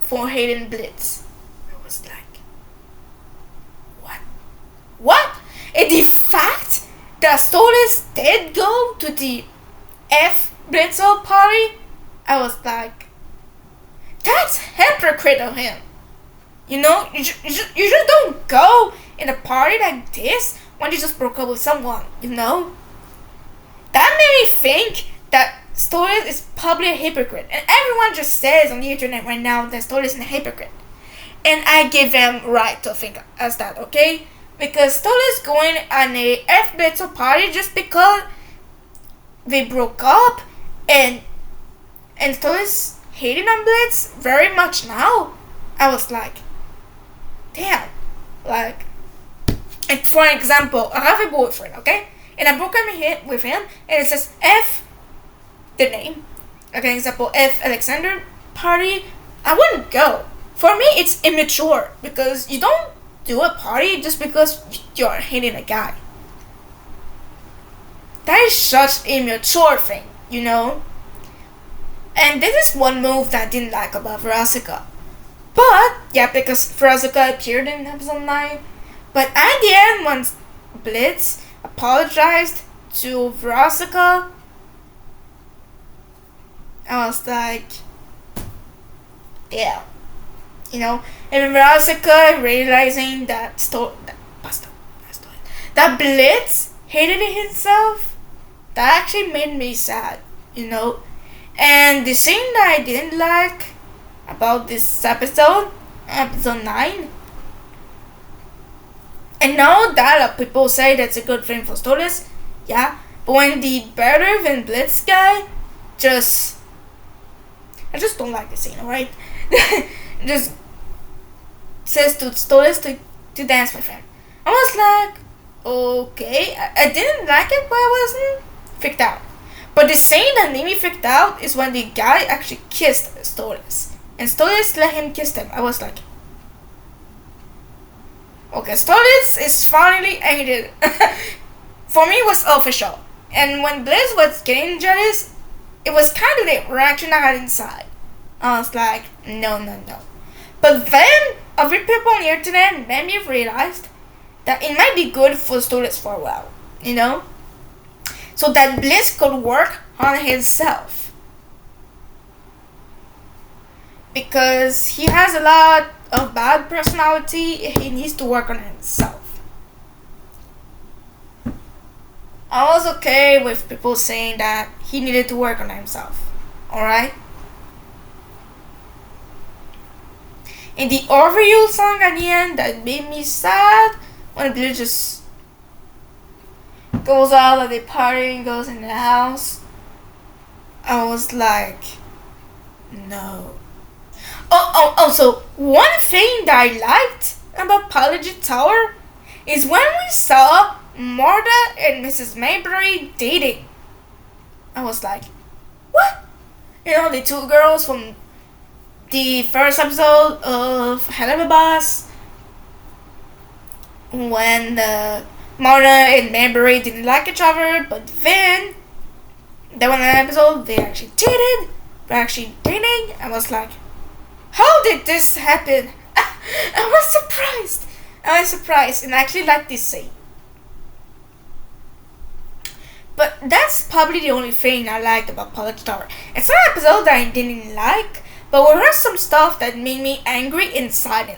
for Hayden Blitz. I was like, what? And the fact that Stolas did go to the F Blitzo party, I was like, that's hypocrite of him. You just don't go in a party like this when you just broke up with someone, That made me think that Stolas is probably a hypocrite. And everyone just says on the internet right now that Stolas is a hypocrite. And I give them right to think as that, okay? Because Stolas going on a F Blitzo party just because they broke up, and Stolas hating on Blitz very much now. I was like, damn. Like, and for example, I have a boyfriend, okay? And I broke up with him, and it says F, the name. Okay, example, F Alexander party. I wouldn't go. For me, it's immature because you don't do a party just because you're hating a guy. That is such an immature thing, And this is one move that I didn't like about Verazika. But, yeah, because Verazika appeared in episode 9. But at the end, when Blitz apologized to Verazika, I was like, yeah. And Verazika realizing that that Blitz hated himself, that actually made me sad, And the thing that I didn't like about this episode 9, and now that people say that's a good thing for Stolas, yeah, but when the better than Blitz guy I just don't like the scene, alright? Just says to Stolas to dance with him. I was like, okay, I didn't like it, but I wasn't freaked out. But the scene that made me freaked out is when the guy actually kissed Stolas. And Stolas let him kiss him. I was like, okay, Stolas is finally ended. For me, it was official. And when Blitz was getting jealous, it was kind of the reaction I had inside. I was like, no, no, no. But then, other people on the internet made me realize that it might be good for students for a while, you know? So that Bliss could work on himself. Because he has a lot of bad personality, he needs to work on himself. I was okay with people saying that he needed to work on himself. Alright? In the overview song at the end that made me sad when Blue just goes out of the party and goes in the house, I was like, no. Also, one thing that I liked about Apology Tower is when we saw Martha and Mrs. Mayberry dating. I was like, what? You know, the two girls from the first episode of Helluva Boss, when Martha and Mayberry didn't like each other, but then there was an episode they actually dated. They're actually dating. I was like, how did this happen? I was surprised and I actually liked this scene. But that's probably the only thing I liked about Apology Tower. It's an episode that I didn't like, but there was some stuff that made me angry inside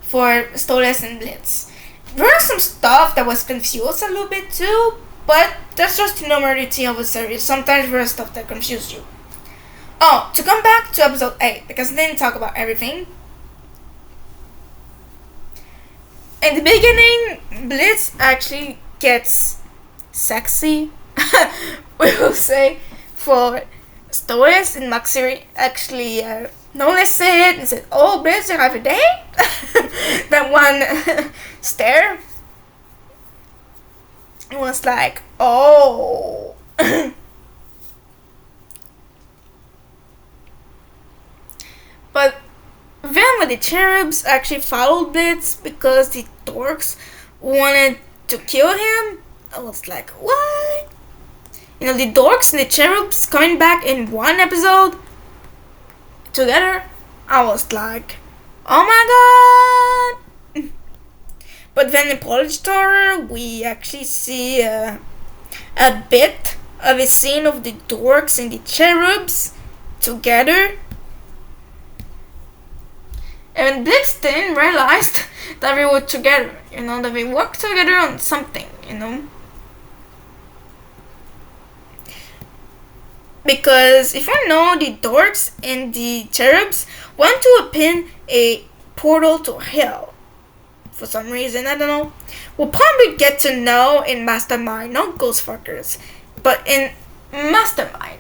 for Stolas and Blitz. There was some stuff that was confused a little bit too, but that's just the normality of a series. Sometimes there is stuff that confuses you. Oh, to come back to episode 8, because I didn't talk about everything. In the beginning, Blitz actually gets sexy, we will say, for Stolas and Maxiri actually noticed it and said, oh, Blitz, you have a date? That one stare. It was like, oh. But then when the cherubs actually followed Blitz because the dorks wanted to kill him, I was like, what? You know, the dorks and the cherubs coming back in one episode together, I was like, oh my god. But then in Apology Tower, we actually see a bit of a scene of the dorks and the cherubs together. And Blitz didn't realize that we were together, you know, that we worked together on something, you know. Because if you know, the dorks and the cherubs want to open a portal to hell. For some reason, I don't know. We'll probably get to know in Mastermind, not Ghostfuckers, but in Mastermind.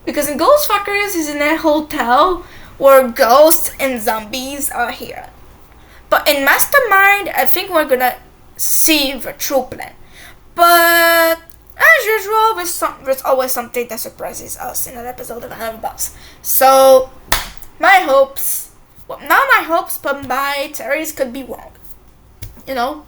Because in Ghostfuckers is in a hotel where ghosts and zombies are here. But in Mastermind, I think we're gonna see the true plan. But as usual, there's always something that surprises us in an episode of Helluva Boss. So, my hopes, well, not my hopes, but my theories could be wrong. You know?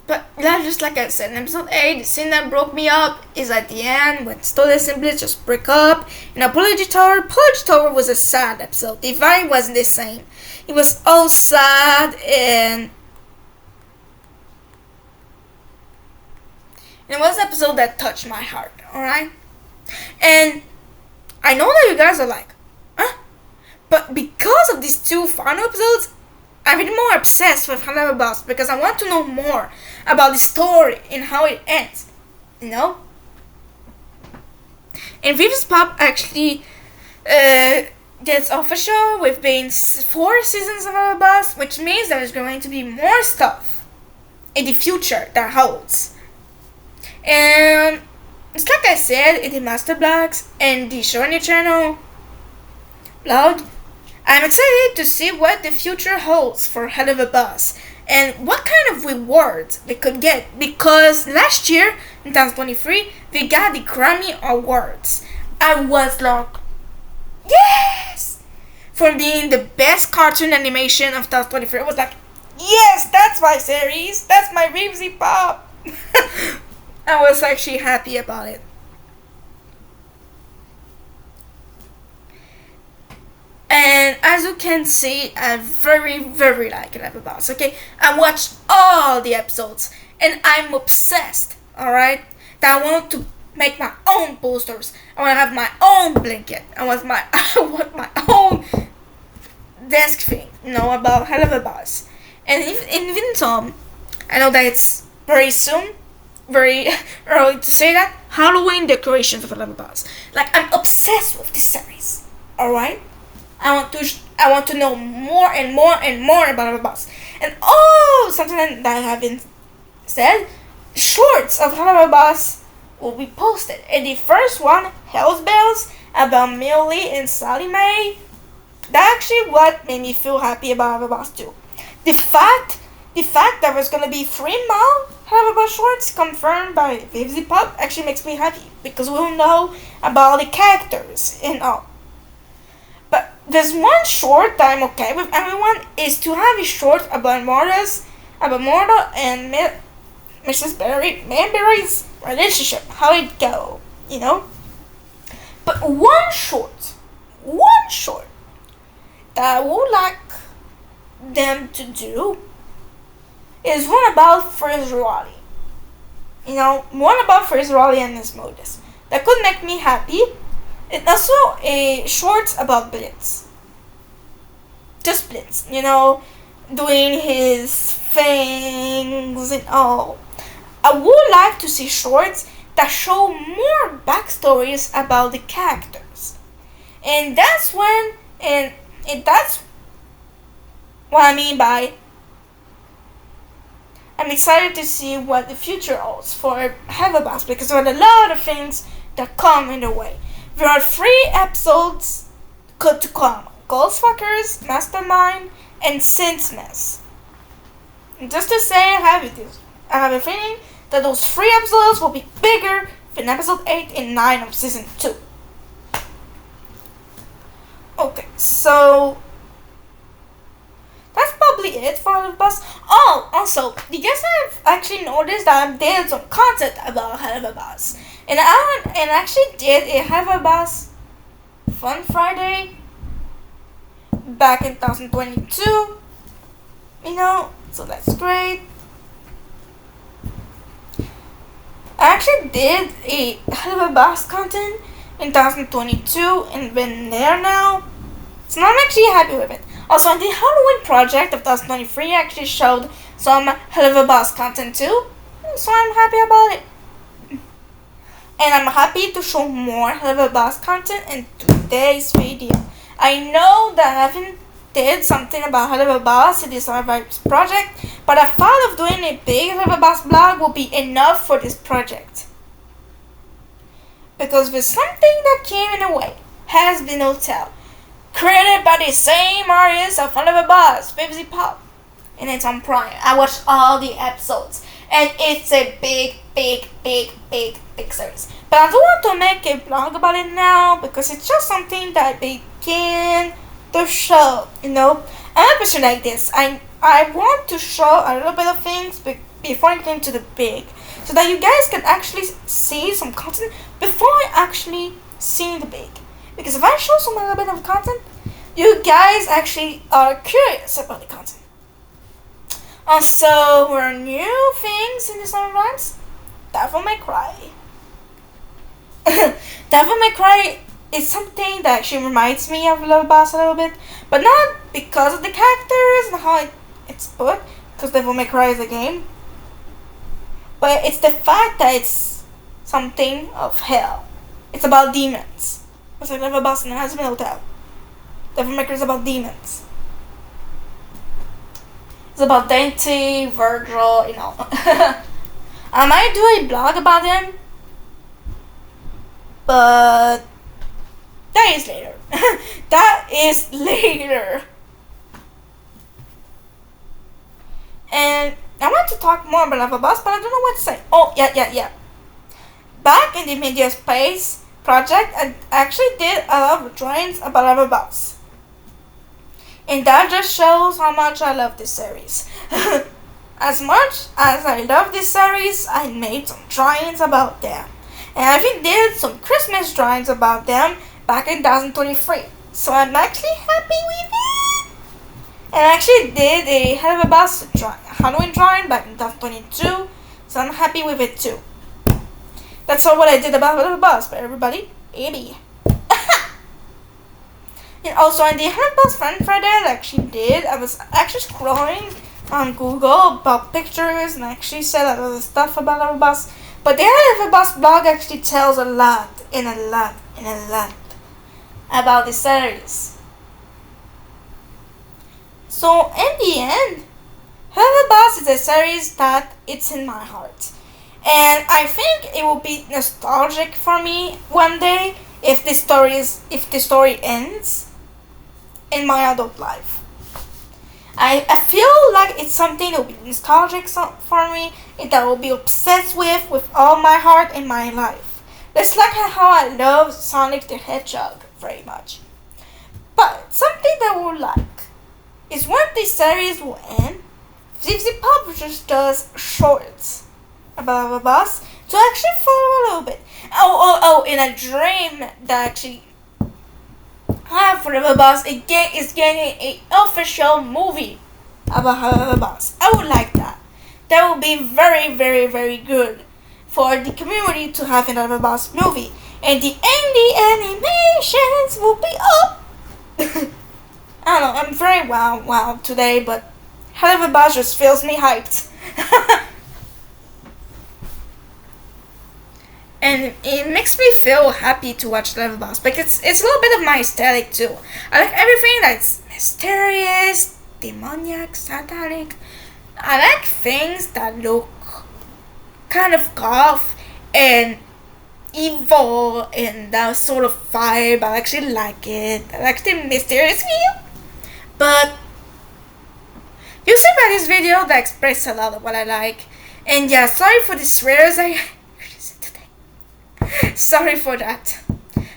But just like I said in episode 8, the scene that broke me up is at the end when Stolas and Blitz just break up. In Apology Tower, Apology Tower was a sad episode. The vibe wasn't the same. It was all sad and it was an episode that touched my heart, alright? And I know that you guys are like, huh? But because of these two final episodes, I'm even more obsessed with Helluva Boss because I want to know more about the story and how it ends, you know? And Vivis Pop actually gets official with being 4 seasons of Helluva Boss, which means there's going to be more stuff in the future that holds. And it's like I said in the Master Blocks and the Show on Your Channel blog, I'm excited to see what the future holds for Helluva Boss and what kind of rewards they could get, because last year in 2023 they got the Grammy Awards. I was like, yes! For being the best cartoon animation of 2023. I was like, Yes, that's my series. That's my Ribsy Pop. I was actually happy about it. And as you can see, I very like Helluva Boss. Okay, I watched all the episodes, and I'm obsessed. All right, that I want to make my own posters. I want to have my own blanket. I want my I want my own desk thing. About Helluva Boss. And even so, I know that it's very soon, very early to say that Halloween decorations of Helluva Boss. Like I'm obsessed with this series. All right. I want to know more and more and more about Helluva Boss. And something that I haven't said, shorts of Helluva Boss will be posted. And the first one, Hell's Bells, about Millie and Sally Mae, that actually what made me feel happy about Helluva Boss too. The fact that there's gonna be 3 more Helluva Boss shorts confirmed by Vivzy Pop actually makes me happy because we'll know about the characters and all. But there's one short that I'm okay with everyone is to have a short about Mortal and Mrs. Manberry's relationship, how it go. But one short that I would like them to do is one about Frizzerati. One about Frizzerati and his modus. That could make me happy. And also a short about Blitz. Just Blitz, doing his things and all. I would like to see shorts that show more backstories about the characters. And that's what I mean by I'm excited to see what the future holds for Helluva Boss because there are a lot of things that come in the way. There are 3 episodes to come. Ghostfuckers, Mastermind, and Since And just to say, I have a feeling that those 3 episodes will be bigger than episode 8 and 9 of season 2. Okay, so that's probably it for Helluva Boss. Oh, also, you guys have actually noticed that I did some content about Helluva Boss. And I actually did a Helluva Boss Fun Friday back in 2022. So that's great. I actually did a Helluva Boss content in 2022 and been there now. So I'm actually happy with it. Also, the Halloween project of 2023 actually showed some Helluva Boss content too. So I'm happy about it. And I'm happy to show more Helluva Boss content in today's video. I know that I haven't did something about Helluva Boss in this Vibes project, but I thought of doing a big Helluva Boss blog will be enough for this project. Because there's something that came in a way, Has Been Hotel, created by the same artist of Helluva Boss, Vivzy Pop, and it's on Prime. I watched all the episodes, and it's a big series. But I don't want to make a blog about it now because it's just something that began the show. I'm a person like this. I want to show a little bit of things before getting to the big, so that you guys can actually see some content before actually seeing the big. Because if I show some little bit of content, you guys actually are curious about the content. Also, there are new things in the summer vibes. Devil May Cry. Devil May Cry is something that actually reminds me of Helluva Boss a little bit, but not because of the characters and how it's put, because Devil May Cry is a game, but it's the fact that it's something of hell. It's about demons. It's like Helluva Boss and Has Been Hotel. Devil May Cry is about demons. It's about Dante, Virgil, I might do a blog about them, but that is later. That is later. And I want to talk more about Helluva Boss, but I don't know what to say. Oh, yeah. Back in the Media Space project, I actually did a lot of drawings about Helluva Boss. And that just shows how much I love this series. As much as I love this series, I made some drawings about them. And I even did some Christmas drawings about them back in 2023. So I'm actually happy with it. And I actually did a Helluva Boss Halloween drawing back in 2022. So I'm happy with it too. That's all what I did about Helluva Boss. But everybody, maybe. And also on the Helluva Boss fan Friday I actually did, I was actually scrolling on Google about pictures and actually said a lot of stuff about Helluva Boss. But the Helluva Boss blog actually tells a lot about the series. So in the end, Helluva Boss is a series that it's in my heart. And I think it will be nostalgic for me one day if the story ends in my adult life. I feel like it's something that will be nostalgic for me and that I will be obsessed with all my heart and my life. That's like how I love Sonic the Hedgehog very much. But something that I would like is when this series will end, if the publishers does shorts about Helluva Boss to actually follow a little bit. In a dream that actually for Helluva Boss is getting an official movie about Helluva Boss. I would like that. That would be very, very, very good for the community to have an Helluva Boss movie. And the animations will be up. I don't know, I'm very wow today, but Helluva Boss just feels me hyped. And it makes me feel happy to watch Helluva Boss because it's a little bit of my aesthetic too. I like everything that's mysterious, demoniac, satanic. I like things that look kind of goth and evil and that sort of vibe. I actually like it. I like the mysterious feel. But you see by this video that express a lot of what I like. And yeah, sorry for the swears I sorry for that.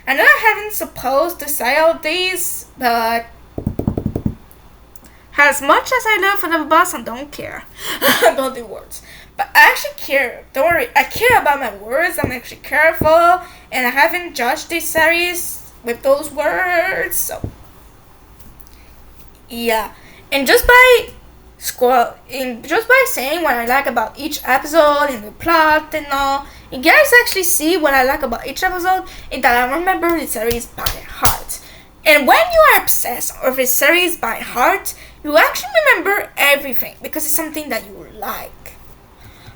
I know I haven't supposed to say all these, but as much as I love Helluva Boss, I don't care about the words. But I actually care. Don't worry, I care about my words. I'm actually careful, and I haven't judged this series with those words. So yeah, and just by saying what I like about each episode and the plot and all, you guys actually see what I like about each episode and that I remember the series by heart. And when you are obsessed with a series by heart, you actually remember everything because it's something that you like.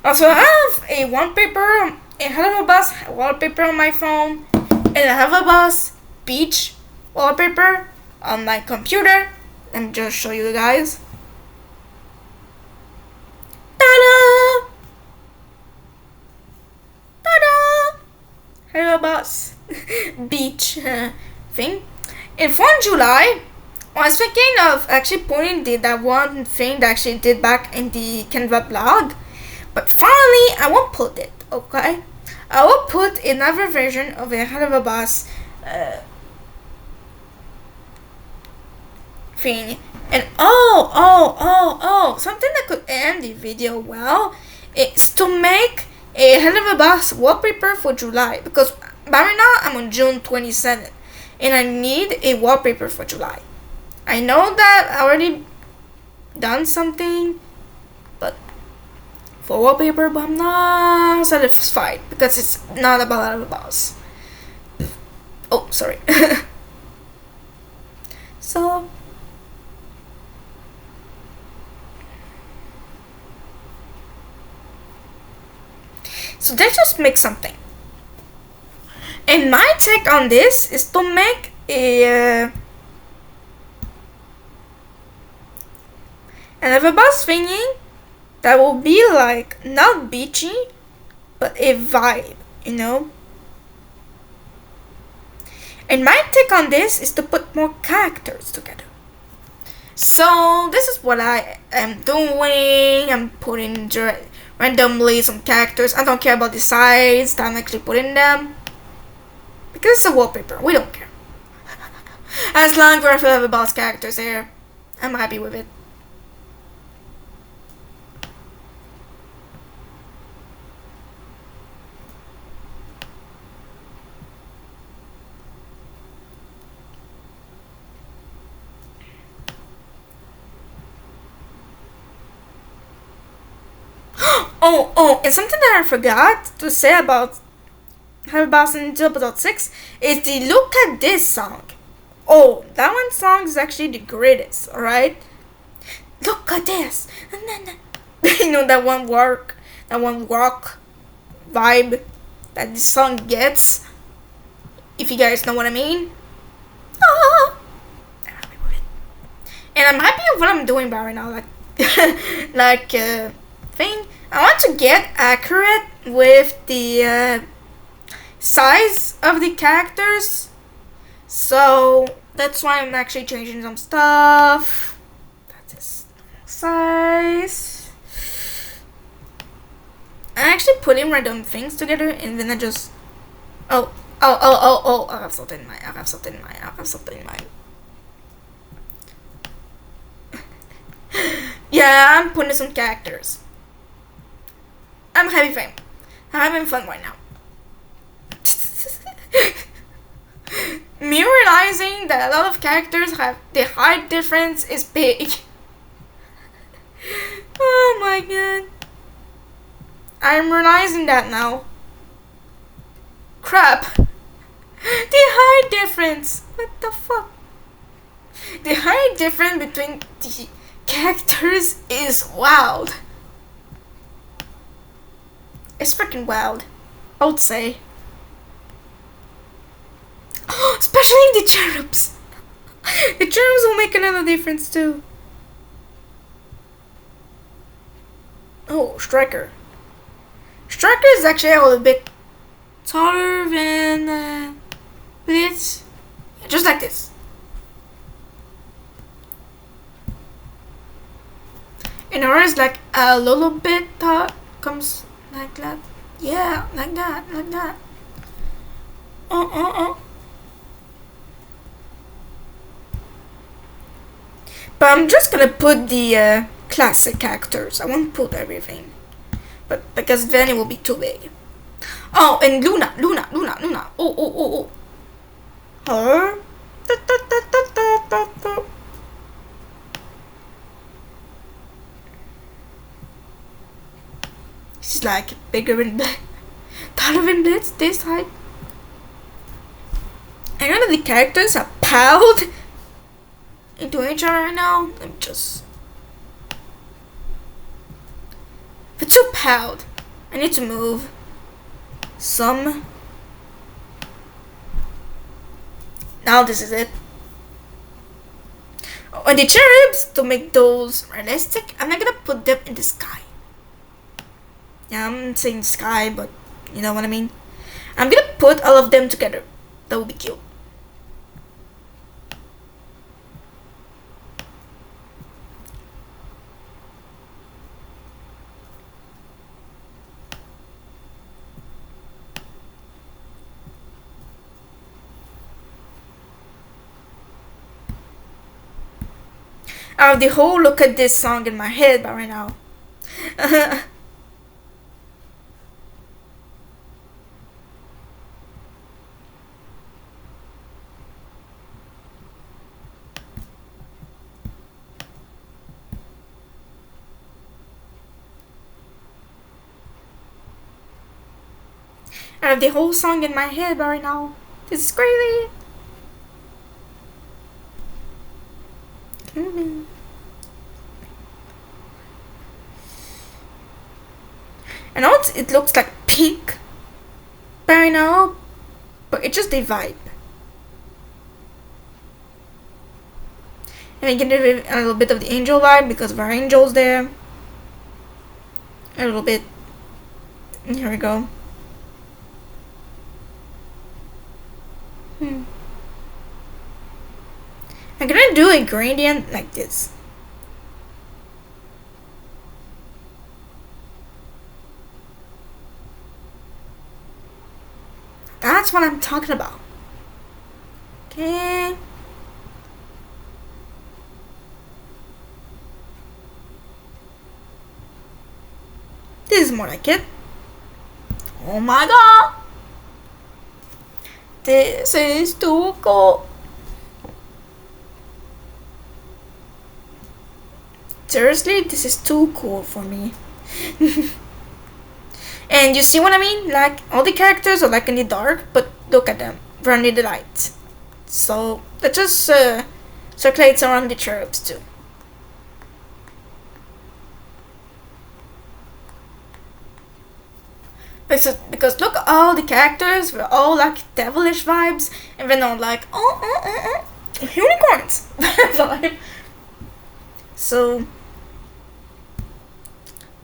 Also, I have a wallpaper, a Helluva Boss wallpaper on my phone, and a Helluva Boss beach wallpaper on my computer. Let me just show you guys. Ta-da! Ta-da! Helluva Boss beach thing. And for July, I was thinking of actually putting that one thing that I actually did back in the Canva blog. But finally, I won't put it, okay? I will put another version of a Helluva Boss thing. And something that could end the video well is to make a Helluva Boss wallpaper for July. Because by right now, I'm on June 27th. And I need a wallpaper for July. I know that I already done something, but for wallpaper, but I'm not satisfied because it's not about Helluva Boss. Oh, sorry. So let's just make something. And my take on this is to make a Helluva Boss thingy that will be like not beachy, but a vibe, you know. And my take on this is to put more characters together. So this is what I am doing. I'm putting randomly some characters. I don't care about the size that I'm actually putting them. Because it's a wallpaper, we don't care. As long as we have Helluva Boss characters here, I'm happy with it. And something that I forgot to say about Helluva Boss in 2.6 is the look at this song. Oh, that one song is actually the greatest, alright? Look at this! You know that one rock vibe that this song gets? If you guys know what I mean. Ah, I'm happy with it. And I'm happy with what I'm doing right now. Thing. I want to get accurate with the size of the characters. So that's why I'm actually changing some stuff. That's his size. I actually putting random things together and then I just I have something in mind. Yeah, I'm putting some characters. I'm having fun. I'm having fun right now. Me realizing that a lot of characters have the height difference is big. Oh my god. I'm realizing that now. Crap. The height difference. What the fuck? The height difference between the characters is wild. It's freaking wild, I would say. Especially the cherubs. The cherubs will make another difference too. Oh, Striker. Striker is actually a little bit taller than Blitz. Just like this. And ours like a little bit comes like that. Yeah, like that. But I'm just gonna put the classic characters. I won't put everything. But because then it will be too big. Oh, and Luna. Oh. Her. She's like bigger and taller than this height. I know that the characters are piled into each other right now. I'm just. They're too piled. I need to move some. Now this is it. Oh, and the cherubs, to make those realistic, I'm not gonna put them in the sky. Yeah, I'm saying sky, but you know what I mean. I'm gonna put all of them together. That would be cute. I have the whole look at this song in my head by right now. I have the whole song in my head right now. This is crazy. I know it looks like pink by now, but it's just a vibe. And I get a little bit of the angel vibe because of our angels there. A little bit. Here we go. I'm gonna do a gradient like this. That's what I'm talking about. Okay. This is more like it. Oh my god! This is too cool. Seriously, this is too cool for me. And you see what I mean? Like, all the characters are like in the dark, but look at them. They're under the light. So, that just circulates around the cherubs too. Because look at all the characters, we're all like devilish vibes, and we're not like, unicorns vibe. So,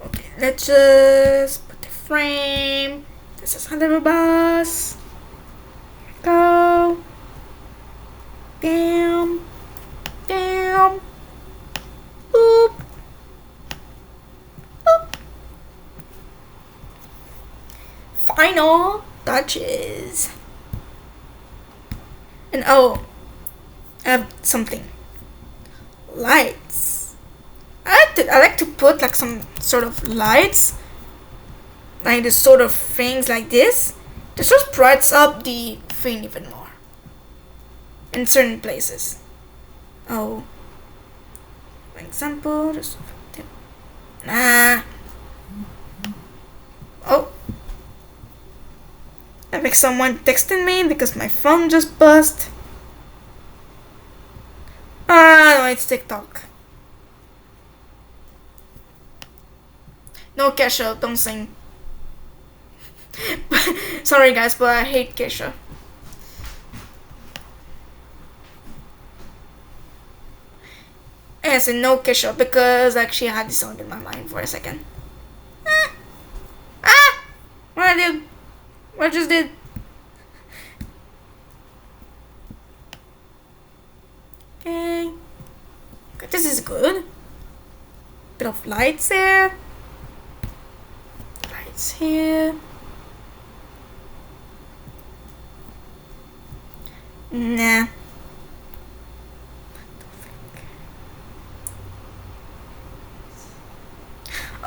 okay, let's just put the frame. This is Helluva Boss. Go. Damn. Damn. Boop. Boop. Final touches. And oh, I have something. Lights. I like to put like some sort of lights, like this sort of things like this. This just brights up the thing even more in certain places. Oh, for example, just oh, I think someone texted me because my phone just buzzed. No, it's TikTok. No, Kesha, don't sing. Sorry guys, but I hate Kesha. I said no Kesha because actually I had this song in my mind for a second. What I did? What I just did? Okay. This is good. Bit of lights there. Lights here. Nah.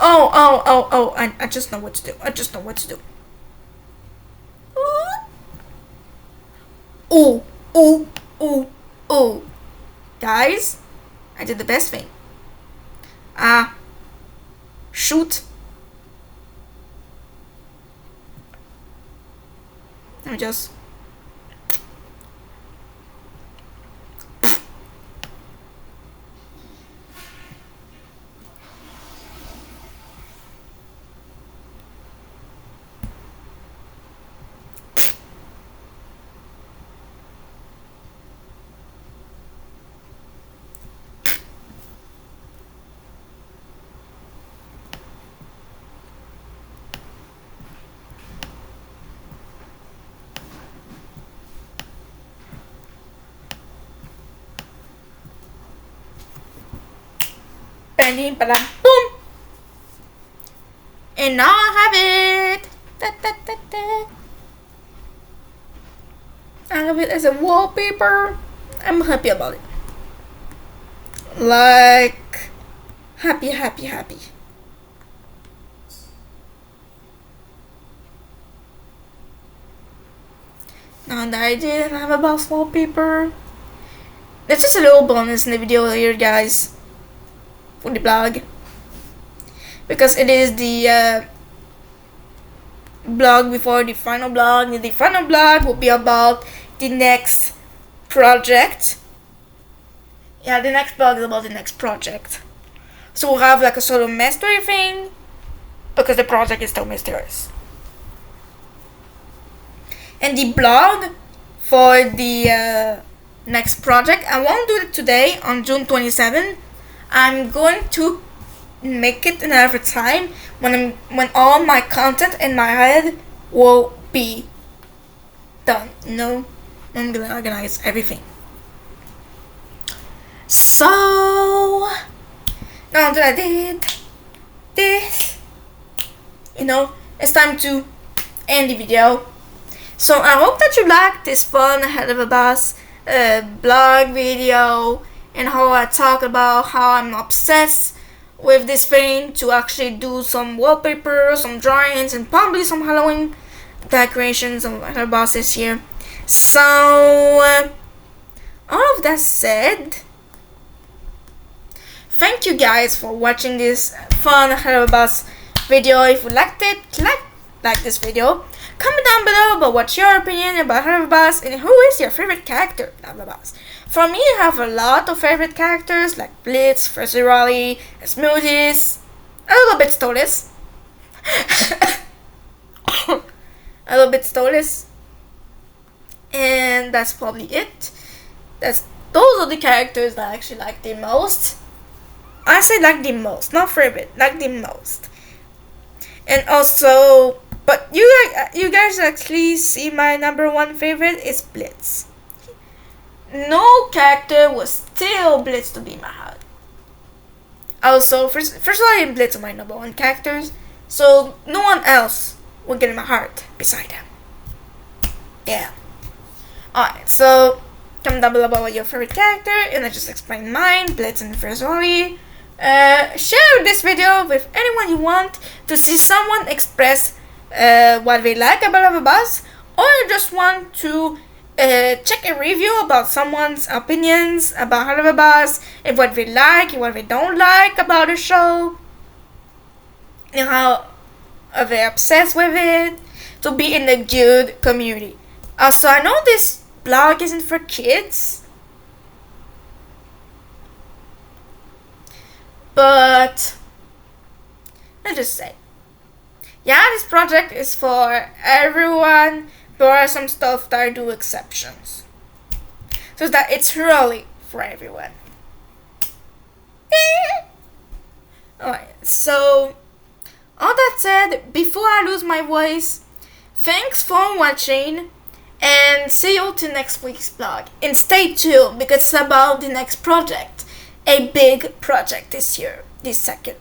Oh, I just know what to do. I just know what to do. Oh. Guys, I did the best thing. Shoot. Let me just. Boom! And now I have it. I have it as a wallpaper. I'm happy about it. Like happy. Now that I did have a boss wallpaper. That's just a little bonus in the video here, guys. For the blog, because it is the blog before the final blog. The final blog will be about the next project. Yeah, the next blog is about the next project. So we'll have like a sort of mystery thing, because the project is still mysterious. And the blog for the next project, I won't do it today on June 27th. I'm going to make it another time when all my content in my head will be done. You know, I'm gonna organize everything. So now that I did this, you know, it's time to end the video. So I hope that you liked this fun Helluva Boss blog video, and how I talk about how I'm obsessed with this paint to actually do some wallpaper, some drawings, and probably some Halloween decorations of Helluva Boss this year. So, all of that said, thank you guys for watching this fun Helluva Boss video. If you liked it, like this video. Comment down below about what's your opinion about Helluva Boss and who is your favorite character in Helluva Boss. For me, I have a lot of favorite characters like Blitz, Fuzzy Raleigh, Smoothies, a little bit Stolas. A little bit Stolas. And that's probably it. Those are the characters that I actually like the most. I say like the most, not favorite, like the most. And also, but you guys actually see my number one favorite is Blitz. No character will steal Blitz to be my heart. Also, first of all, Blitz are my number one characters, so no one else will get in my heart beside him. Yeah. Alright, so comment down below about your favorite character, and I just explained mine, Blitz and Fuzzy Raleigh. Share this video with anyone you want to see someone express what they like about Helluva Boss, or you just want to check a review about someone's opinions about Helluva Boss, and what they like and what they don't like about the show, and how are they obsessed with it, to be in a good community. Also, I know this blog isn't for kids, but let's just say, yeah, this project is for everyone. There are some stuff that I do exceptions, so that it's really for everyone. Alright, so all that said, before I lose my voice, thanks for watching, and see you till next week's vlog. And stay tuned, because it's about the next project, a big project this year, the second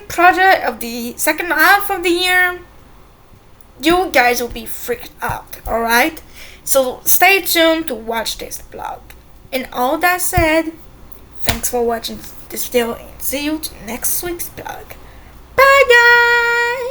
project of the second half of the year. You guys will be freaked out, alright? So stay tuned to watch this vlog. And all that said, thanks for watching this video, and see you to next week's vlog. Bye guys!